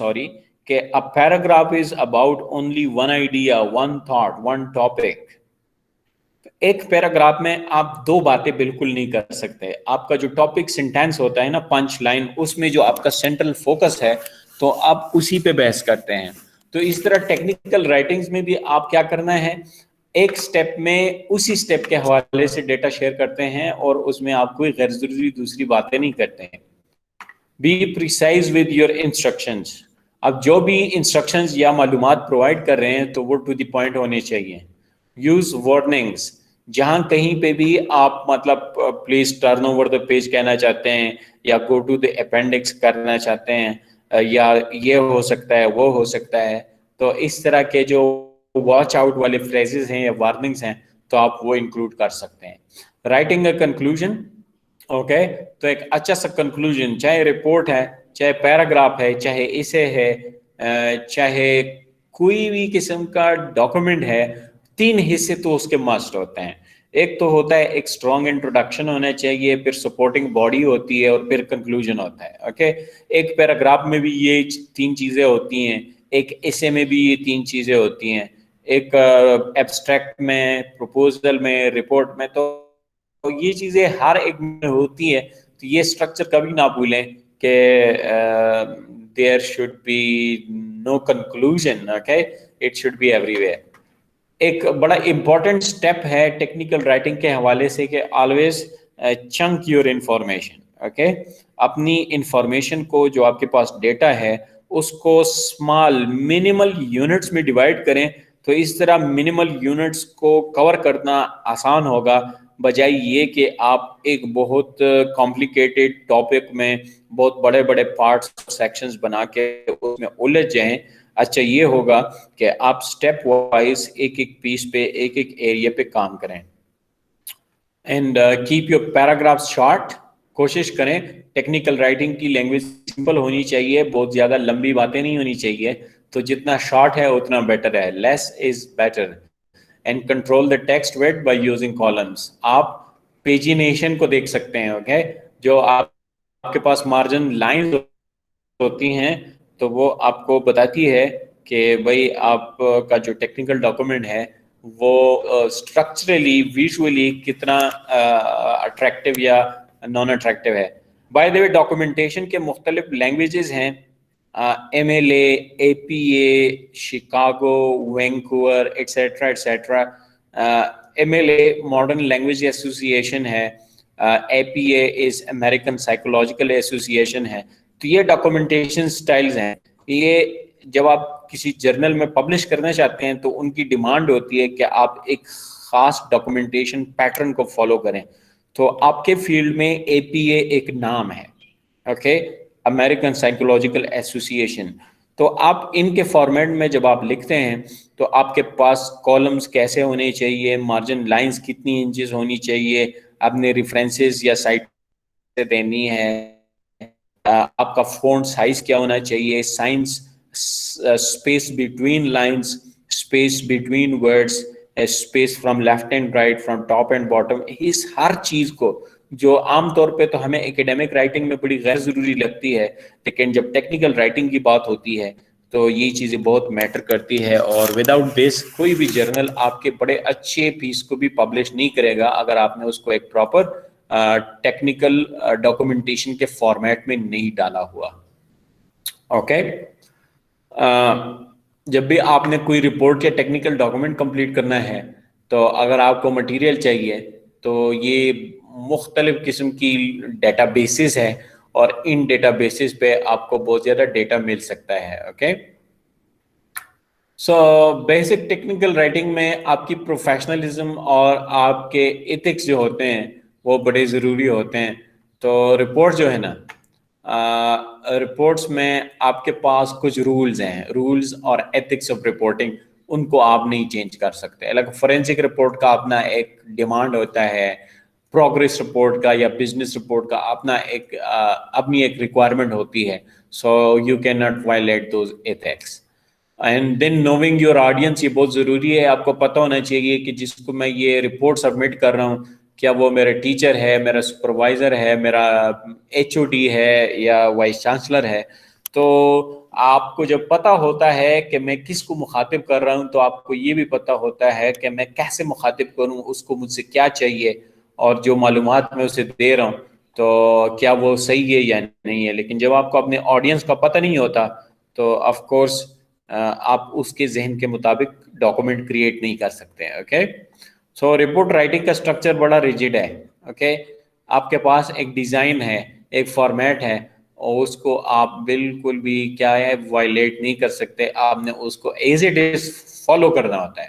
کہ a paragraph is about only one idea, one thought, one topic. ایک پیراگراف میں آپ دو باتیں بالکل نہیں کر سکتے. آپ کا جو ٹاپک سینٹینس ہوتا ہے نا، پنچ لائن، اس میں جو آپ کا سینٹرل فوکس ہے تو آپ اسی پہ بحث کرتے ہیں. تو اس طرح ٹیکنیکل رائٹنگز میں بھی آپ کیا کرنا ہے، ایک سٹیپ میں اسی سٹیپ کے حوالے سے ڈیٹا شیئر کرتے ہیں اور اس میں آپ کوئی غیر ضروری دوسری باتیں نہیں کرتے ہیں. Be precise with your instructions. اب جو بھی انسٹرکشنز یا معلومات پرووائڈ کر رہے ہیں تو وہ ٹو دی پوائنٹ ہونے چاہیے. Use warnings. جہاں کہیں پہ بھی آپ مطلب please turn over the page کہنا چاہتے ہیں یا گو ٹو دا اپینڈکس کرنا چاہتے ہیں یا یہ ہو سکتا ہے وہ ہو سکتا ہے, تو اس طرح کے جو واچ آؤٹ والے فریزز ہیں یا وارننگز ہیں تو آپ وہ انکلوڈ کر سکتے ہیں. رائٹنگ اے کنکلوژن, اوکے, تو ایک اچھا سا کنکلوژن, چاہے رپورٹ ہے, چاہے پیراگراف ہے, چاہے اسے ہے, چاہے کوئی بھی قسم کا ڈاکومنٹ ہے, 3 حصے تو اس کے مسٹ ہوتے ہیں. ایک تو ہوتا ہے ایک اسٹرانگ انٹروڈکشن ہونا چاہیے, پھر سپورٹنگ باڈی ہوتی ہے اور پھر کنکلوژن ہوتا ہے. اوکے, ایک پیراگراف میں بھی یہ 3 چیزیں ہوتی ہیں, ایک ایسے میں بھی یہ 3 چیزیں ہوتی ہیں, ایک ایبسٹریکٹ میں, پروپوزل میں, رپورٹ میں. تو یہ چیزیں ہر ایک میں ہوتی ہیں. تو یہ اسٹرکچر کبھی نہ بھولیں کہ there should be no conclusion, okay, it should be everywhere. ایک بڑا امپورٹنٹ سٹیپ ہے ٹیکنیکل رائٹنگ کے حوالے سے کہ always chunk your information. Okay, اپنی انفارمیشن کو, جو آپ کے پاس ڈیٹا ہے, اس کو اسمال منیمل یونٹس میں ڈیوائڈ کریں. تو اس طرح منیمل یونٹس کو کور کرنا آسان ہوگا, بجائے یہ کہ آپ ایک بہت کمپلیکیٹڈ ٹاپک میں بہت بڑے بڑے پارٹس سیکشنز بنا کے اس میں الجھ جائیں. اچھا یہ ہوگا کہ آپ سٹیپ وائز ایک ایک پیس پہ, ایک ایک ایریا پہ کام کریں. And keep your paragraphs short. کوشش کریں ٹیکنیکل رائٹنگ کی لینگویج سمپل ہونی چاہیے, بہت زیادہ لمبی باتیں نہیں ہونی چاہیے. تو جتنا شارٹ ہے اتنا بیٹر ہے, less is better. And control the text weight by using columns. آپ پیجینیشن کو دیکھ سکتے ہیں. اوکے, جو آپ کے پاس مارجن لائنز ہوتی ہیں تو وہ آپ کو بتاتی ہے کہ بھائی آپ کا جو ٹیکنیکل ڈاکومنٹ ہے وہ اسٹرکچرلی ویژولی کتنا اٹریکٹیو یا نان اٹریکٹیو ہے. بائی دا وے ڈاکومنٹیشن کے مختلف لینگویجز ہیں, M L A P A, Chicago, Vancouver, etcetera etcetera. M L A modern language association ہے, A P A is American psychological association ہے. تو یہ ڈاکومنٹیشن سٹائلز ہیں. یہ جب آپ کسی جرنل میں پبلش کرنا چاہتے ہیں تو ان کی ڈیمانڈ ہوتی ہے کہ آپ ایک خاص ڈاکومنٹیشن پیٹرن کو فالو کریں. تو آپ کے فیلڈ میں اے پی اے ایک نام ہے, اوکے, امریکن سائیکولوجیکل ایسوسیشن. تو آپ ان کے فارمیٹ میں جب آپ لکھتے ہیں تو آپ کے پاس کالمز کیسے ہونے چاہیے, مارجن لائنز کتنی انچز ہونی چاہیے, آپ نے ریفرنسز یا سائٹ سے دینی ہے, آپ کا فونٹ سائز کیا ہونا چاہیے, science, space between lines, space between words, space from left and right, from top and bottom. اس ہر چیز کو جو عام طور پہ تو ہمیں ایکیڈیمک رائٹنگ میں بڑی غیر ضروری لگتی ہے, لیکن جب ٹیکنیکل رائٹنگ کی بات ہوتی ہے تو یہ چیزیں بہت میٹر کرتی ہے. اور وداؤٹ دس کوئی بھی جرنل آپ کے بڑے اچھے پیس کو بھی پبلش نہیں کرے گا اگر آپ نے اس کو ایک پراپر ٹیکنیکل ڈاکومنٹیشن کے فارمیٹ میں نہیں ڈالا ہوا. اوکے, جب بھی آپ نے کوئی رپورٹ یا ٹیکنیکل ڈاکومنٹ کمپلیٹ کرنا ہے تو اگر آپ کو مٹیریل چاہیے تو یہ مختلف قسم کی ڈیٹا بیسز ہے اور ان ڈیٹا بیسز پہ آپ کو بہت زیادہ ڈیٹا مل سکتا ہے. Okay, so basic technical writing میں آپ کی پروفیشنلزم اور آپ کے ایتھکس جو ہوتے ہیں وہ بڑے ضروری ہوتے ہیں. تو رپورٹ جو ہے نا, رپورٹس میں آپ کے پاس کچھ رولز ہیں, رولز اور ایتھکس آف رپورٹنگ, ان کو آپ نہیں چینج کر سکتے. لائک فورینسک رپورٹ کا اپنا ایک ڈیمانڈ ہوتا ہے, پروگریس رپورٹ کا یا بزنس رپورٹ کا اپنا ایک اپنی ایک ریکوائرمنٹ ہوتی ہے. So you can not violate those ethics. And then knowing your audience, یہ بہت ضروری ہے. آپ کو پتہ ہونا چاہیے کہ جس کو میں یہ رپورٹ سبمٹ کر رہا ہوں کیا وہ میرا ٹیچر ہے, میرا سپروائزر ہے, میرا ایچ او ڈی ہے یا وائس چانسلر ہے. تو آپ کو جب پتہ ہوتا ہے کہ میں کس کو مخاطب کر رہا ہوں تو آپ کو یہ بھی پتہ ہوتا ہے کہ میں کیسے مخاطب کروں, اس کو مجھ سے کیا چاہیے اور جو معلومات میں اسے دے رہا ہوں تو کیا وہ صحیح ہے یا نہیں ہے. لیکن جب آپ کو اپنے آڈینس کا پتہ نہیں ہوتا تو آف کورس آپ اس کے ذہن کے مطابق ڈاکومنٹ کریٹ نہیں کر سکتے. اوکے, سو رپورٹ رائٹنگ کا اسٹرکچر بڑا ریجڈ ہے. اوکے, آپ کے پاس ایک ڈیزائن ہے, ایک فارمیٹ ہے, اور اس کو آپ بالکل بھی کیا ہے وائلیٹ نہیں کر سکتے. آپ نے اس کو ایز اٹ از فالو کرنا ہوتا ہے.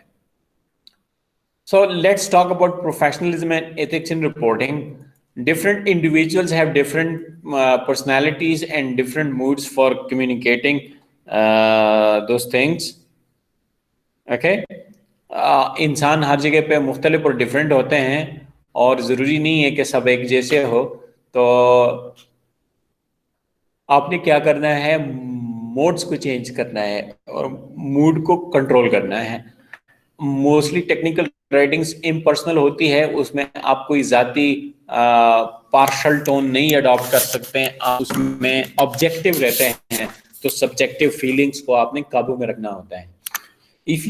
So let's talk about professionalism and ethics in reporting. Different individuals have different personalities and different moods for communicating those things. Okay? इंसान हर जगह पे मुख्तलिफ और डिफरेंट होते हैं और ज़रूरी नहीं है कि सब एक जैसे हो. तो आपने क्या करना है, मोड्स को चेंज करना है और मूड को कंट्रोल करना है. मोस्टली टेक्निकल राइटिंग्स इम्पर्सनल होती है, उसमें आप कोई ज़ाती पार्शल टोन नहीं अडॉप्ट कर सकते हैं, आप उसमें ऑब्जेक्टिव रहते हैं, तो सब्जेक्टिव फीलिंग्स को आपने काबू में रखना होता है. If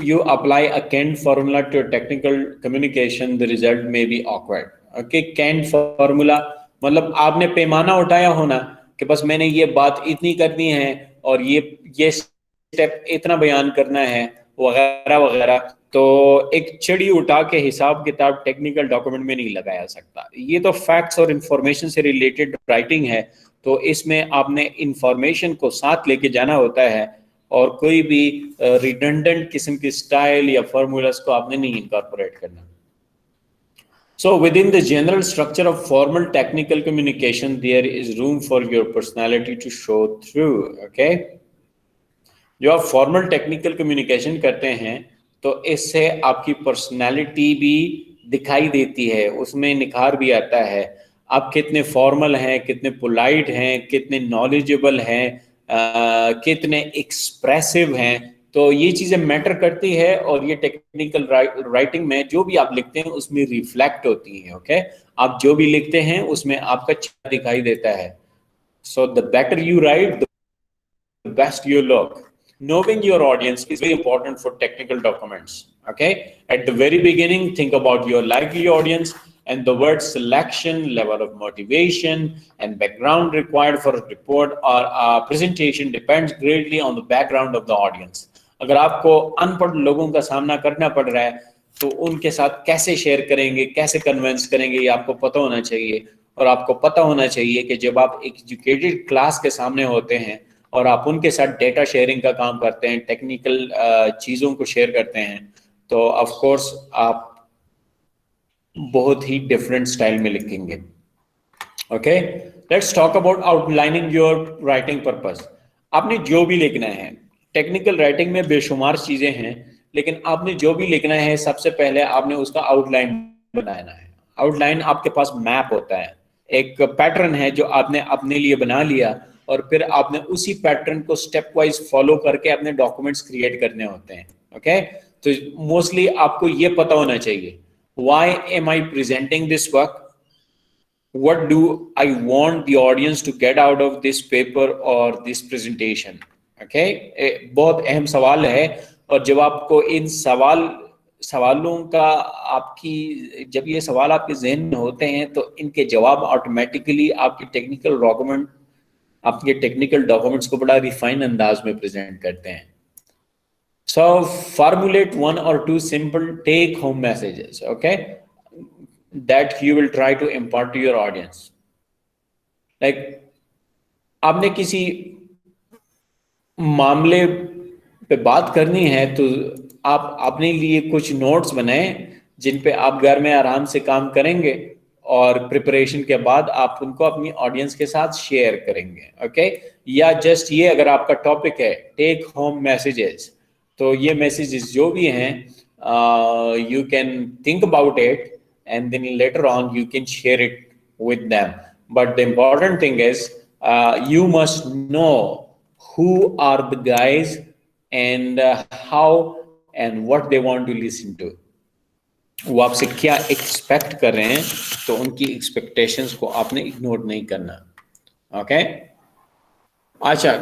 you apply a canned formula to a technical communication, the result may be awkward. Okay, canned formula मतलब आपने पैमाना उठाया होना कि बस मैंने ये बात इतनी करनी है और ये स्टेप इतना बयान करना है वगैरह वगैरह, तो एक चिड़ी उठा के हिसाब किताब टेक्निकल डॉक्यूमेंट में नहीं लगाया सकता. ये तो फैक्ट्स और इंफॉर्मेशन से रिलेटेड राइटिंग है, तो इसमें आपने इंफॉर्मेशन को साथ लेके जाना होता है और कोई भी रिडंडेंट किस्म की स्टाइल या फार्मूलास को आपने नहीं इनकॉर्पोरेट करना. So within the general structure of formal technical communication, there is room for your personality to show through. Okay? जो आप फॉर्मल टेक्निकल कम्युनिकेशन करते हैं तो इससे आपकी पर्सनालिटी भी दिखाई देती है, उसमें निखार भी आता है. आप कितने फॉर्मल हैं, कितने पोलाइट हैं, कितने नॉलेजेबल हैं, कितने एक्सप्रेसिव हैं, तो ये चीज़ें मैटर करती है और ये टेक्निकल राइटिंग में जो भी आप लिखते हैं उसमें रिफ्लेक्ट होती हैं. ओके, आप जो भी लिखते हैं उसमें आपका चेहरा दिखाई देता है. So the better you right, the best you look. Knowing your audience is very important for technical documents. Okay, at the very beginning, think about your likely audience and the word selection, level of motivation, and background required for a report or a presentation depends greatly on the background of the audience. अगर आपको अनपढ़ लोगों का सामना करना पड़ रहा है तो उनके साथ कैसे शेयर करेंगे, कैसे कन्विंस करेंगे, ये आपको पता होना चाहिए. और आपको पता होना चाहिए कि जब आप एजुकेटेड क्लास के सामने होते हैं और आप उनके साथ डेटा शेयरिंग का काम करते हैं, टेक्निकल चीज़ों को शेयर करते हैं, तो ऑफ कोर्स आप बहुत ही डिफरेंट स्टाइल में लिखेंगे. Okay, let's talk about outlining your writing purpose. आपने जो भी लिखना है, टेक्निकल राइटिंग में बेशुमार चीज़ें हैं, लेकिन आपने जो भी लिखना है सबसे पहले आपने उसका आउटलाइन बनाना है. आउटलाइन आपके पास मैप होता है, एक पैटर्न है जो आपने अपने लिए बना लिया और फिर आपने उसी पैटर्न को स्टेप वाइज फॉलो करके अपने डॉक्यूमेंट्स क्रिएट करने होते हैं. ओके, तो मोस्टली आपको ये पता होना चाहिए, why am I presenting this work, what do I want the audience to get out of this paper और दिस प्रेजेंटेशन. ओके, बहुत अहम सवाल है और जब आपको इन सवालों का जब ये सवाल आपके जहन में होते हैं तो इनके जवाब ऑटोमेटिकली आपके टेक्निकल डॉक्यूमेंट्स को बड़ा रिफाइन अंदाज में प्रेजेंट करते हैं. So formulate 1 or 2 simple take home messages, okay, that you will try to impart to your audience. Like आपने किसी मामले पे बात करनी है तो आप अपने लिए कुछ नोट्स बनाएं जिन पे आप घर में आराम से काम करेंगे और प्रिपरेशन के बाद आप उनको अपनी ऑडियंस के साथ शेयर करेंगे. ओके, या जस्ट ये अगर आपका टॉपिक है टेक होम मैसेजेस, तो ये मैसेजेस जो भी हैं you can think about it and then later on you can share it with them. But the important thing is you must know who are the guys and how and what they want to listen to. वो आपसे क्या expect कर रहे हैं, तो उनकी expectations को आपने इग्नोर नहीं करना. ओके, अच्छा,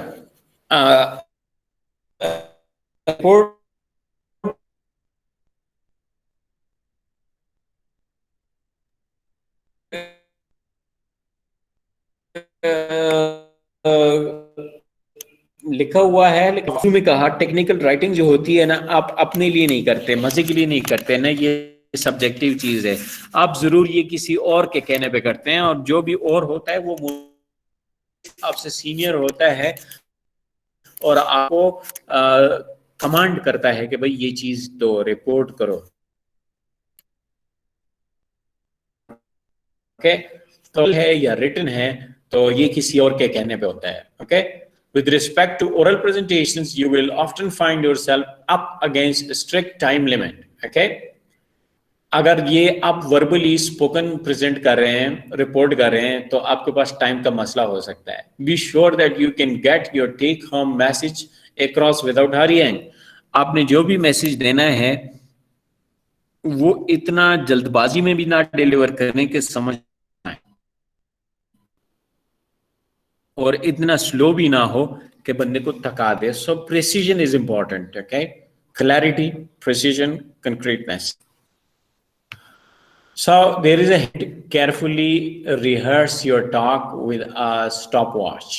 लिखा हुआ है लेकिन में कहा टेक्निकल राइटिंग जो होती है ना, आप अपने लिए नहीं करते, मजे के लिए नहीं करते ना, ये सब्जेक्टिव चीज है. आप जरूर ये किसी और के कहने पे करते हैं, और जो भी और होता है वो आपसे सीनियर होता है और आपको कमांड करता है कि भाई ये चीज तो रिपोर्ट करो, ओके, तो है या रिटन है तो ये किसी और के कहने पे होता है, okay. With respect to oral presentations, you will often find yourself up against a strict time limit, okay? अगर ये आप वर्बली स्पोकन प्रेजेंट कर रहे हैं, रिपोर्ट कर रहे हैं, तो आपके पास टाइम का मसला हो सकता है। Be sure that you can get your take home message across without hurrying. आपने जो भी मैसेज देना है वो इतना जल्दबाजी में भी ना डिलीवर करने के समझ आए और इतना स्लो भी ना हो कि बंदे को थका दे। So precision is important, okay, clarity, precision, concreteness. So there is a hint, carefully rehearse your talk with a stopwatch.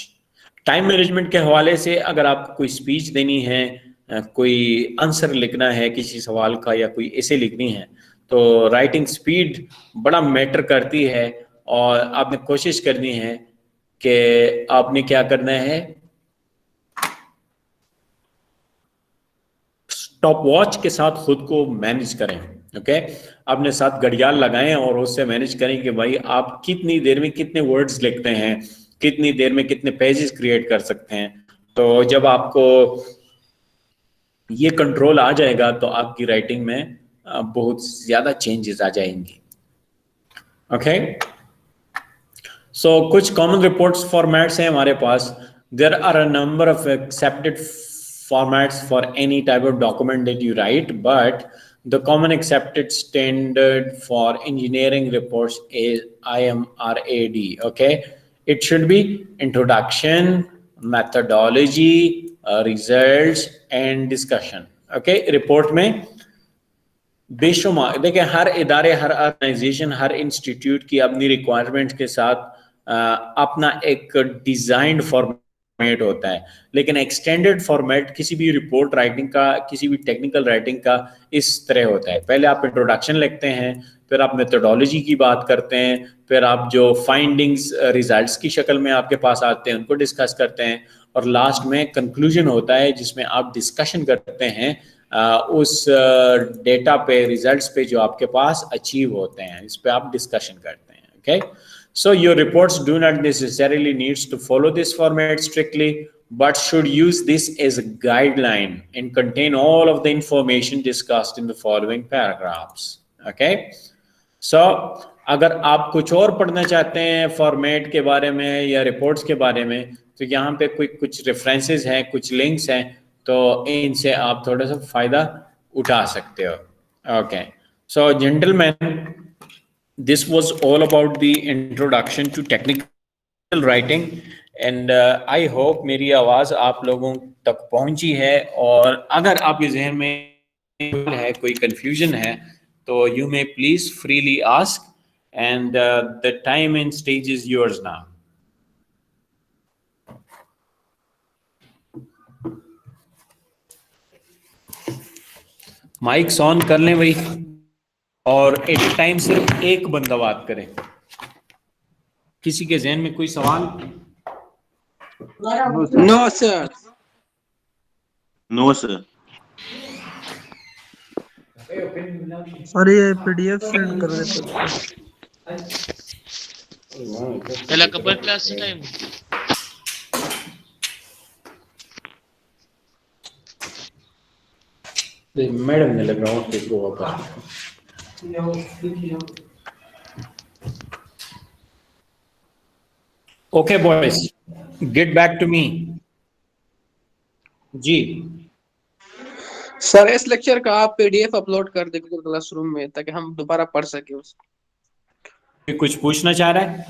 Time management के हवाले से अगर आपको कोई स्पीच देनी है, कोई आंसर लिखना है किसी सवाल का या कोई ऐसे लिखनी है, तो राइटिंग स्पीड बड़ा मैटर करती है और आपने कोशिश करनी है कि आपने क्या करना है, स्टॉप वॉच के साथ खुद को मैनेज करें, ओके। आपने साथ घड़ियाल लगाएं और उससे मैनेज करें कि भाई आप कितनी देर में कितने वर्ड्स लिखते हैं, कितनी देर में कितने पेजेस क्रिएट कर सकते हैं। तो जब आपको ये कंट्रोल आ जाएगा तो आपकी राइटिंग में बहुत ज्यादा चेंजेस आ जाएंगी, ओके। सो कुछ कॉमन रिपोर्ट्स फॉर्मेट्स हैं हमारे पास। There are a number of accepted formats for any type of document that you write, but the common accepted standard for engineering reports is IMRAD, okay. It should be introduction, methodology, results and discussion, okay. report में बेशुमार देखिए, हर इदारे, हर organisation, हर institute की अपनी requirements के साथ अपना एक डिजाइंड फॉर्मेट होता है, लेकिन एक्सटेंडेड फॉर्मेट किसी भी रिपोर्ट राइटिंग का, किसी भी टेक्निकल राइटिंग का इस तरह होता है। पहले आप इंट्रोडक्शन लिखते हैं, फिर आप मेथोडोलॉजी की बात करते हैं, फिर आप जो फाइंडिंग्स रिजल्ट्स की शक्ल में आपके पास आते हैं उनको डिस्कस करते हैं, और लास्ट में कंक्लूजन होता है जिसमें आप डिस्कशन करते हैं उस डेटा पे, रिजल्ट्स पे जो आपके पास अचीव होते हैं, इस पे आप डिस्कशन करते हैं, okay. So your reports do not necessarily needs to follow this format strictly, but should use this as a guideline and contain all of the information discussed in the following paragraphs. Okay? So अगर आप कुछ और पढ़ना चाहते हैं format के बारे में या रिपोर्ट्स के बारे में, तो यहाँ पे कुछ रेफरेंसेस हैं, कुछ लिंक्स हैं, तो इनसे आप थोड़ा सा फायदा उठा सकते हो, okay. So gentleman, this was all about the introduction to technical writing and I hope मेरी आवाज़ आप लोगों तक पहुंची है, और अगर आपके जहन में है कोई confusion है तो you may please freely ask and the time and stage is yours now. Mics on कर लें भाई, और एट ए टाइम सिर्फ एक बंदा बात करे। किसी के जहन में कोई सवाल? No sir. No sir. Sir ये पीडीएफ सेंड कर देते। त्याला कबर क्लास टाइम मैडम ने लग रहा हूँ देखो वापस। Okay boys, get back to me. जी सर इस लेक्चर का आप पीडीएफ अपलोड कर दे गूगल क्लासरूम में ताकि हम दोबारा पढ़ सके उसको। कुछ पूछना चाह रहा है?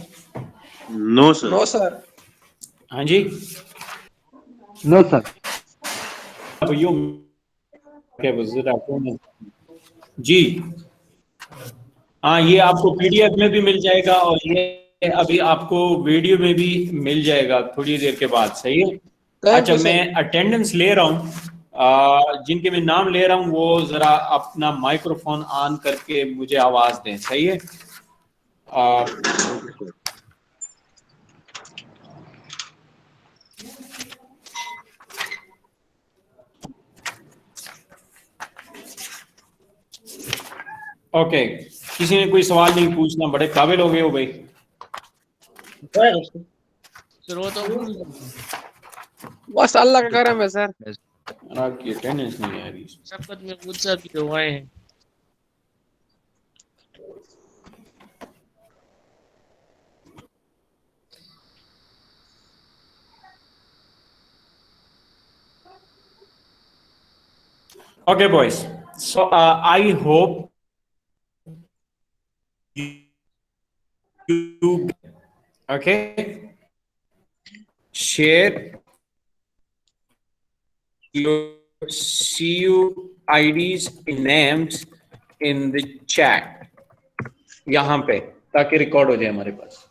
No sir. No sir. हाँ जी, नो सर। तो यो क्या बुजुर्ग जी, हाँ ये आपको पीडीएफ में भी मिल जाएगा और ये अभी आपको वीडियो में भी मिल जाएगा थोड़ी देर के बाद, सही है? अच्छा, मैं अटेंडेंस ले रहा हूँ, जिनके मैं नाम ले रहा हूँ वो जरा अपना माइक्रोफोन ऑन करके मुझे आवाज दें, सही है? ओके, किसी ने कोई सवाल नहीं पूछना, बड़े काबिल हो गए हो भाई। सर वो तो बस अल्लाह का करम है सर। आपकी अटेंडेंस नहीं आ रही। शफकत महमूद साहब की दुआएं हैं। Okay, boys. So I hope you okay share your CU IDs and names in the chat यहाँ पे, ताकि रिकॉर्ड हो जाए हमारे पास।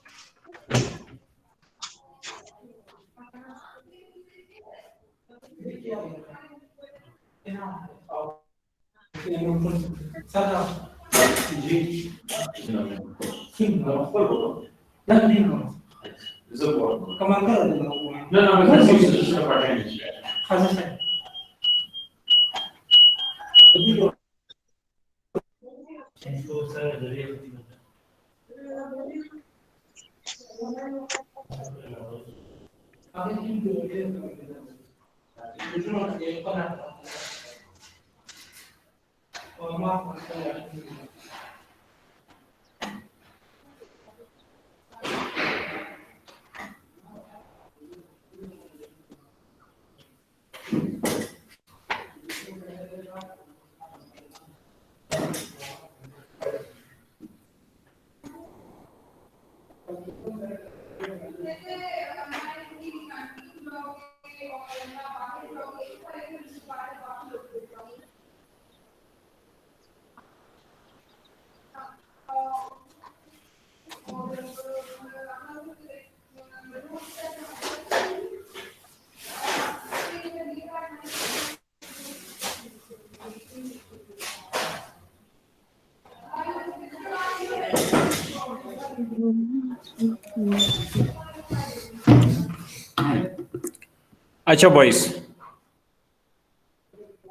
अच्छा बॉयज,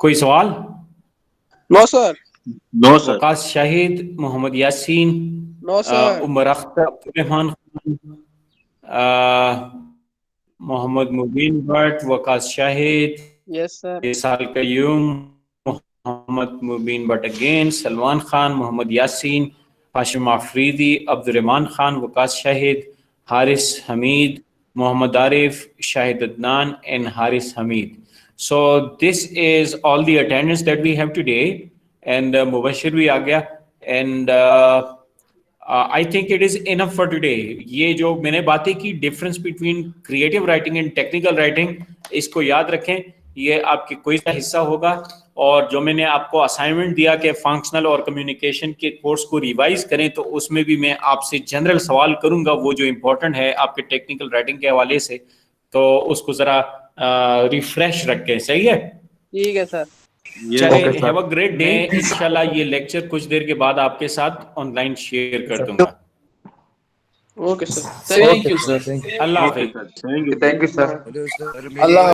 कोई सवाल? No sir. No sir. Waqas Shahid, Mohammad Yasin, no sir. Umar Akhtar, Abdurrahman Khan, Mohammad Mubeen Bhatt, Waqas Shahid, yes sir. Isal Qayyum, Mohammad Mubeen Bhatt again, Salman Khan, Mohammad Yasin, Hashim Afridi, Abdurrahman Khan, Waqas Shahid, Haris Hameed, Muhammad Arif, Shahid Adnan, and Haris Hamid. So this is all the attendance that we have today, and Mubashir bhi aa gaya, and I think it is enough for today. ये जो मैंने बातें की difference between creative writing and technical writing, इसको याद रखें, ये आपके क्विज का हिस्सा होगा। और जो मैंने आपको असाइनमेंट दिया कि फंक्शनल और कम्युनिकेशन के कोर्स को रिवाइज करें, तो उसमें भी मैं आपसे जनरल सवाल करूंगा, वो जो इम्पोर्टेंट है आपके टेक्निकल राइटिंग के हवाले से, तो उसको जरा रिफ्रेश रखें। सही है? ठीक है सर। चलिए, हैव अ ग्रेट डे। इंशाल्लाह ये लेक्चर कुछ देर के बाद आपके साथ ऑनलाइन शेयर कर दूंगा। Okay sir. Thank you sir, thank you. Allah Hafiz. Thank you. Thank you sir. Allah